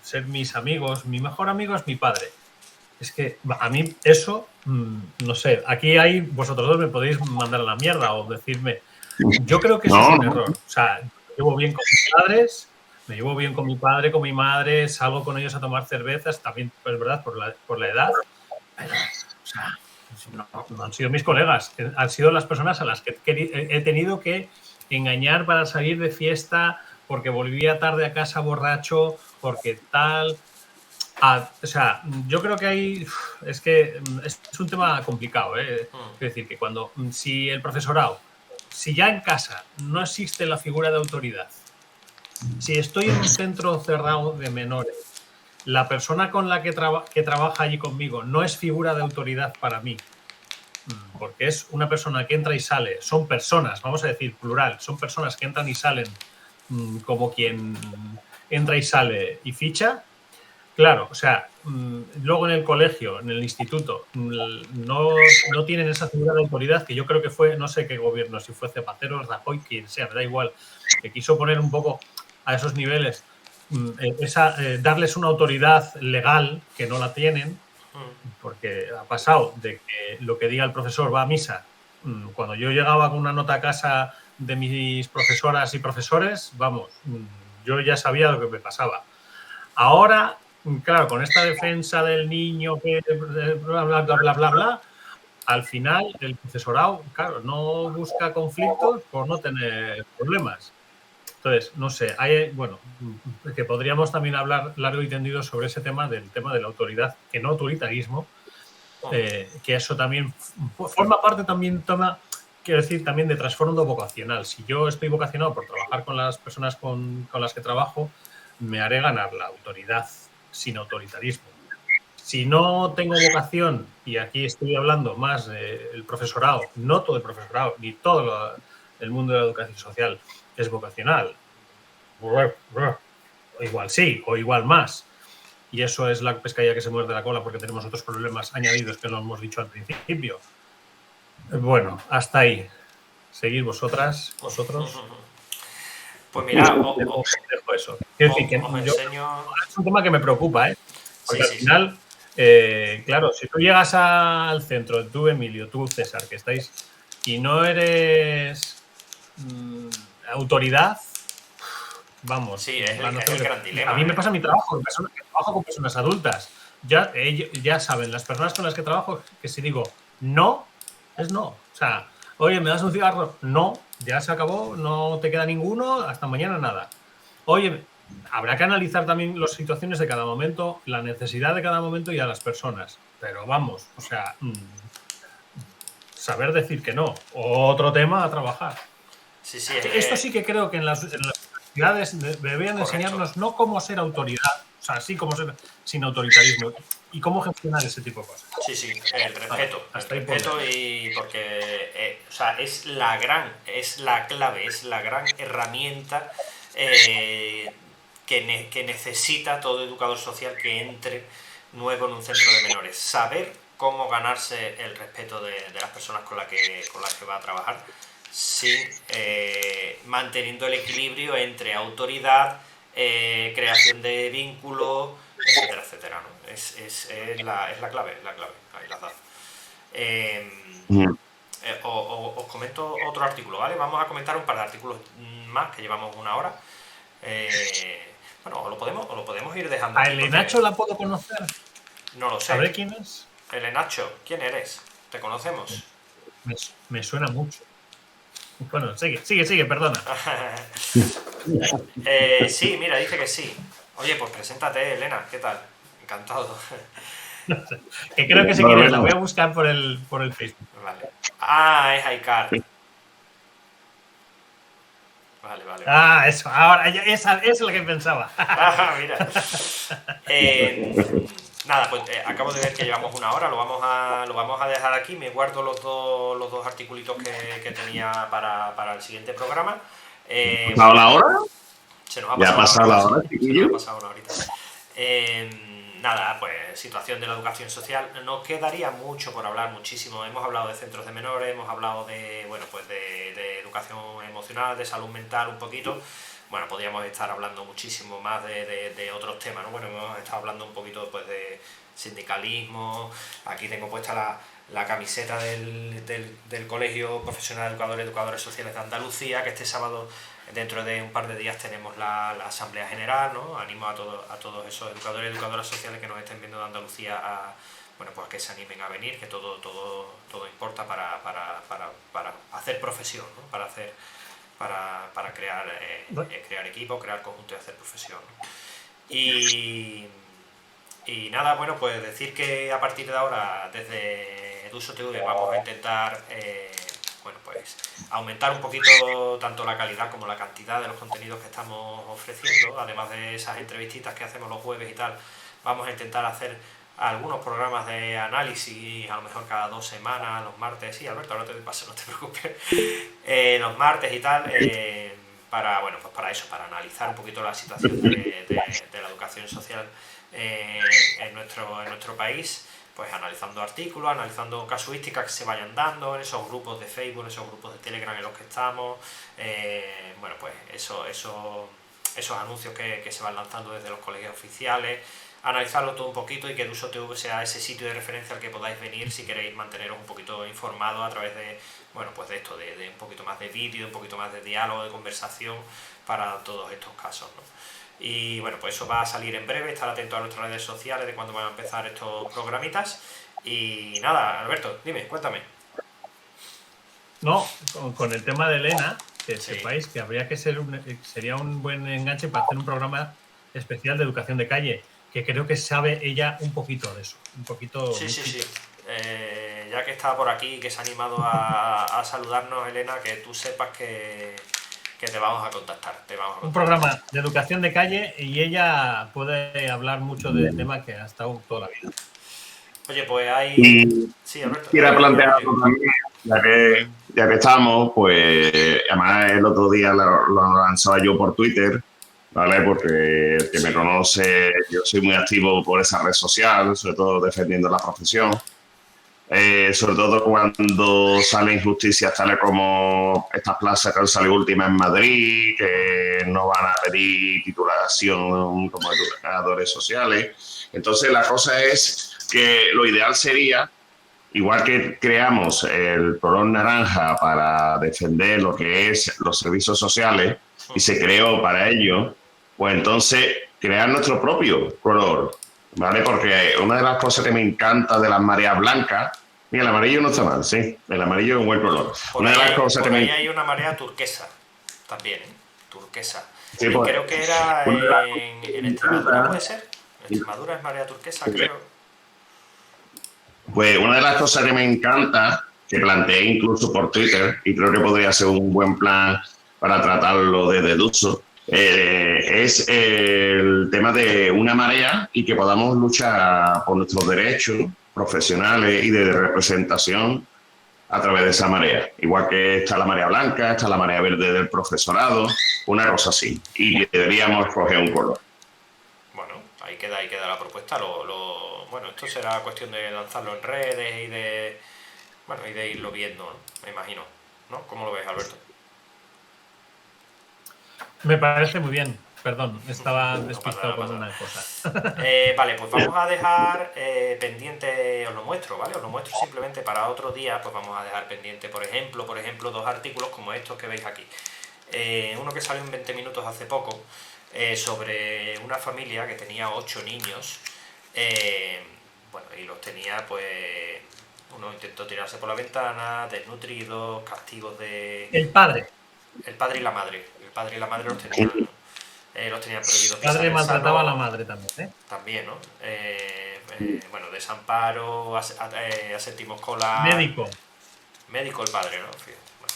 ser mis amigos. Mi mejor amigo es mi padre. Es que a mí eso, no sé, aquí vosotros dos me podéis mandar a la mierda o decirme. Yo creo que eso es un error. O sea, me llevo bien con mis padres, me llevo bien con mi padre, con mi madre, salgo con ellos a tomar cervezas, también, es verdad, por la edad. Pero, o sea, no han sido mis colegas, han sido las personas a las que he tenido que engañar para salir de fiesta, porque volvía tarde a casa borracho, porque tal. O sea, yo creo que es que es un tema complicado, ¿eh? Es decir, que si el profesorado, si ya en casa no existe la figura de autoridad, si estoy en un centro cerrado de menores, la persona con la que trabaja allí conmigo no es figura de autoridad para mí, porque es una persona que entra y sale, son personas, vamos a decir plural, son personas que entran y salen como quien entra y sale y ficha. Claro, o sea, luego en el colegio, en el instituto, no tienen esa figura de autoridad que yo creo que fue, no sé qué gobierno, si fue Zapatero, Rajoy, quien sea, me da igual, que quiso poner un poco a esos niveles, darles una autoridad legal que no la tienen, porque ha pasado de que lo que diga el profesor va a misa. Cuando yo llegaba con una nota a casa de mis profesoras y profesores, vamos, yo ya sabía lo que me pasaba. Ahora, claro, con esta defensa del niño que bla, bla, bla, bla, bla, bla, al final el profesorado, claro, no busca conflictos por no tener problemas. Entonces, no sé, bueno, que podríamos también hablar largo y tendido sobre ese tema de la autoridad, que no autoritarismo, que eso también forma parte también, quiero decir, también de trasfondo vocacional. Si yo estoy vocacionado por trabajar con las personas con las que trabajo, me haré ganar la autoridad sin autoritarismo. Si no tengo vocación, y aquí estoy hablando más del profesorado, no todo el profesorado, ni todo el mundo de la educación social es vocacional. Igual sí, o igual más. Y eso es la pescadilla que se muerde la cola porque tenemos otros problemas añadidos que no hemos dicho al principio. Bueno, hasta ahí. Seguid vosotros. Pues mira, dejo eso. Quiero decir que es un tema que me preocupa, ¿eh? Porque al final, claro, si tú llegas al centro, tú Emilio, tú César, que estáis, y no eres autoridad, vamos. Sí, es el gran dilema. A mí me pasa mi trabajo, que trabajo con personas adultas. Ya saben, las personas con las que trabajo, que si digo no, es no. O sea, oye, ¿me das un cigarro? No, ya se acabó, no te queda ninguno, hasta mañana nada. Oye, habrá que analizar también las situaciones de cada momento, la necesidad de cada momento y a las personas. Pero vamos, o sea, saber decir que no. Otro tema a trabajar. Sí, esto sí que creo que en las universidades deberían enseñarnos no cómo ser autoridad, o sea, sí cómo ser sin autoritarismo y cómo gestionar ese tipo de cosas. Sí, el respeto. El respeto y porque o sea, es la clave, es la gran herramienta que necesita todo educador social que entre nuevo en un centro de menores. Saber cómo ganarse el respeto de las personas con las que va a trabajar, sin manteniendo el equilibrio entre autoridad, creación de vínculos, etcétera, etcétera, ¿no? Es la clave, ahí las das. Os comento otro artículo, ¿vale? Vamos a comentar un par de artículos más, que llevamos una hora. Bueno, o lo podemos ir dejando. ¿A Elenacho la puedo conocer? No lo sé. ¿Sabré quién es? Elenacho, ¿quién eres? ¿Te conocemos? Me suena mucho. Bueno, sigue, perdona. Sí, mira, dice que sí. Oye, pues preséntate, Elena, ¿qué tal? Encantado. Que creo que sé quién es, la voy a buscar por el Facebook. Vale. Ah, es Aikar. Vale. Ah, eso, ahora, esa es la que pensaba. Ah, mira. Nada, pues acabo de ver que llevamos una hora, lo vamos a dejar aquí. Me guardo los dos articulitos que tenía para el siguiente programa. ¿A la hora? Se nos ha pasado la hora, chiquillo. Se nos ha pasado una horita. Nada, pues situación de la educación social. Nos quedaría mucho por hablar, muchísimo. Hemos hablado de centros de menores, hemos hablado de educación emocional, de salud mental un poquito. Bueno, podríamos estar hablando muchísimo más de otros temas, ¿no? Bueno, hemos estado hablando un poquito pues, de sindicalismo. Aquí tengo puesta la camiseta del Colegio Profesional de Educadores y Educadoras Sociales de Andalucía, que este sábado, dentro de un par de días, tenemos la Asamblea General, ¿no? Animo a todos esos educadores y educadoras sociales que nos estén viendo de Andalucía a que se animen a venir, que todo importa para hacer profesión, ¿no? Para crear equipo, crear conjunto y hacer profesión, ¿no? Y Y nada, bueno, pues decir que a partir de ahora, desde Eduso TV, vamos a intentar bueno, pues aumentar un poquito tanto la calidad como la cantidad de los contenidos que estamos ofreciendo, además de esas entrevistitas que hacemos los jueves y tal. Vamos a intentar hacer algunos programas de análisis, a lo mejor cada 2 semanas, los martes. Sí, Alberto, ahora te doy paso, no te preocupes. Los martes y tal, para, bueno, pues para eso, para analizar un poquito la situación de la educación social en nuestro país, pues analizando artículos, analizando casuísticas que se vayan dando en esos grupos de Facebook, en esos grupos de Telegram en los que estamos, bueno, pues esos anuncios que se van lanzando desde los colegios oficiales, analizarlo todo un poquito y que Eduso TV sea ese sitio de referencia al que podáis venir si queréis manteneros un poquito informados a través de, bueno, pues de esto, de un poquito más de vídeo, un poquito más de diálogo, de conversación para todos estos casos, ¿no? Y bueno, pues eso va a salir en breve, estar atento a nuestras redes sociales de cuando van a empezar estos programitas. Y nada, Alberto, dime, cuéntame. No, con el tema de Elena, que Sí. sepáis que habría que sería un buen enganche para hacer un programa especial de educación de calle, que creo que sabe ella un poquito de eso, un poquito. Sí. Ya que está por aquí y que se ha animado a saludarnos, Elena, que tú sepas que te vamos a contactar. Un programa de educación de calle y ella puede hablar mucho del tema que ha estado toda la vida. Oye, pues hay... Y sí, Alberto. quiero plantear algo también, ya que estamos, pues además el otro día lo lanzaba yo por Twitter, ¿vale? Porque el que me conoce, yo soy muy activo por esa red social, sobre todo defendiendo la profesión. Sobre todo cuando salen injusticias tales como estas plazas que han salido últimas en Madrid, que no van a pedir titulación como educadores sociales. Entonces la cosa es que lo ideal sería, igual que creamos el color naranja para defender lo que es los servicios sociales y se creó para ello, pues entonces crear nuestro propio color, ¿vale? Porque una de las cosas que me encanta de las mareas blancas, mira, el amarillo no está mal, sí, el amarillo es un buen color. Por ahí hay una marea turquesa también, ¿eh? Turquesa. Sí, y pues, creo que era en Extremadura, ¿puede ser? En Extremadura es marea turquesa, creo. Pues una de las cosas que me encanta, que planteé incluso por Twitter, y creo que podría ser un buen plan para tratarlo desde Eduso, es el tema de una marea y que podamos luchar por nuestros derechos profesionales y de representación a través de esa marea. Igual que está la marea blanca, está la marea verde del profesorado, una cosa así. Y deberíamos coger un color. Bueno, ahí queda la propuesta. Bueno, esto será cuestión de lanzarlo en redes y de irlo viendo, ¿no? Me imagino, ¿no? ¿Cómo lo ves, Alberto? Me parece muy bien. Perdón, estaba despistado con una cosa. Vale, pues vamos a dejar pendiente, os lo muestro, ¿vale? Os lo muestro simplemente para otro día, pues vamos a dejar pendiente, por ejemplo, 2 artículos como estos que veis aquí. Uno que salió en 20 minutos hace poco, sobre una familia que tenía 8 niños, bueno, y los tenía, pues, uno intentó tirarse por la ventana, desnutridos, castigos de... El padre y la madre. El padre y la madre los tenían prohibidos. El padre maltrataba a la madre también, ¿eh? También, ¿no? Bueno, desamparo, a séptimo escolar... Médico el padre, ¿no? Fíjate. Bueno.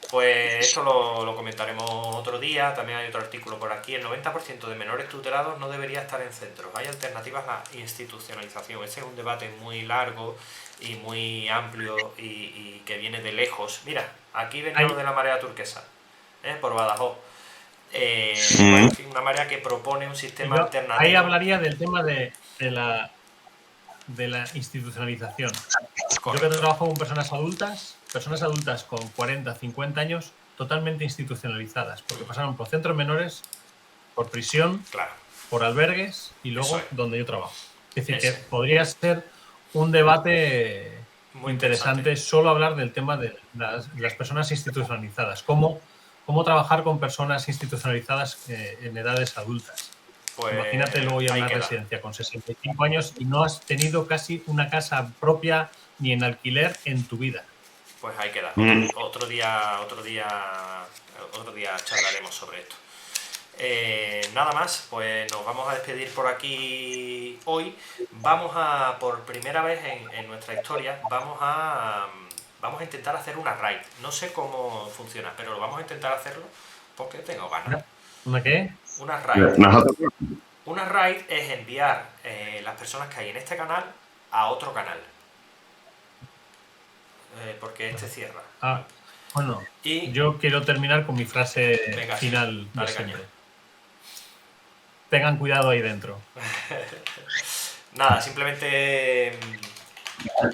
Pues esto lo comentaremos otro día. También hay otro artículo por aquí. El 90% de menores tutelados no debería estar en centros. Hay alternativas a la institucionalización. Este es un debate muy largo y muy amplio y que viene de lejos. Mira, aquí venía lo de la marea turquesa, por Badajoz. Bueno, una marea que propone un sistema alternativo. Ahí hablaría del tema de la institucionalización. Correcto. Yo que trabajo con personas adultas con 40, 50 años totalmente institucionalizadas, porque pasaron por centros menores, por prisión, claro, por albergues y luego donde yo trabajo. Es decir, que podría ser un debate muy interesante solo hablar del tema de las personas institucionalizadas, cómo trabajar con personas institucionalizadas en edades adultas. Pues imagínate luego ya una residencia con 65 años y no has tenido casi una casa propia ni en alquiler en tu vida. Pues ahí queda. Otro día charlaremos sobre esto. Nada más, pues nos vamos a despedir por aquí hoy. Vamos a, por primera vez en nuestra historia, vamos a intentar hacer una raid. No sé cómo funciona, pero lo vamos a intentar hacerlo porque tengo ganas. ¿Una qué? Una raid. Nosotros, Una raid es enviar las personas que hay en este canal a otro canal. Porque este cierra. Bueno, Y yo quiero terminar con mi frase venga, final sí, de dale siempre. caña. Tengan cuidado ahí dentro. Nada, simplemente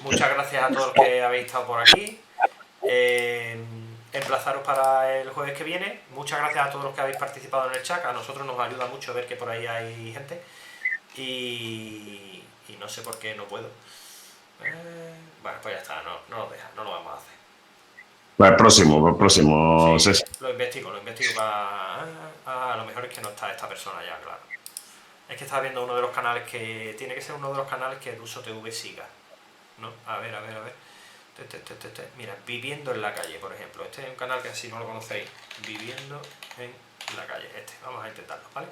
muchas gracias a todos los que habéis estado por aquí. Emplazaros para el jueves que viene. Muchas gracias a todos los que habéis participado en el chat. A nosotros nos ayuda mucho ver que por ahí hay gente. Y no sé por qué no puedo. Bueno, pues ya está, no lo deja, no lo vamos a hacer. para el próximo, Sí, César. lo investigo para... a lo mejor es que no está esta persona ya, claro. Es que estaba viendo uno de los canales que... Tiene que ser uno de los canales que Duso TV siga, ¿no? A ver. Mira, Viviendo en la calle, por ejemplo. Este es un canal que si no lo conocéis. Viviendo en la calle. Vamos a intentarlo, ¿vale?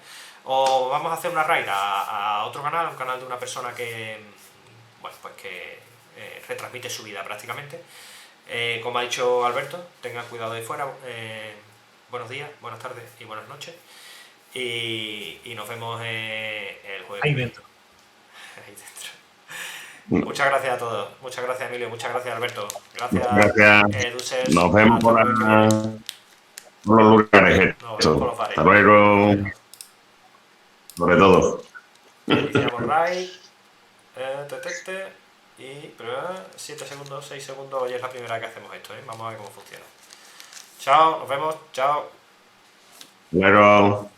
O vamos a hacer una raid a otro canal, un canal de una persona que... Bueno, pues que retransmite su vida prácticamente. Como ha dicho Alberto, tengan cuidado ahí fuera. Buenos días, buenas tardes y buenas noches. Y nos vemos el jueves. Ahí dentro. Ahí dentro. Muchas gracias a todos. Muchas gracias, Emilio. Muchas gracias, Alberto. Gracias, Gracias. Duses. Nos vemos por los lugares. Nos vemos por los bares. Hasta luego. Sobre todo. Iniciamos raid. Y 7 segundos, 6 segundos. Hoy es la primera que hacemos esto, ¿eh? Vamos a ver cómo funciona. Chao, nos vemos. Chao. Luego.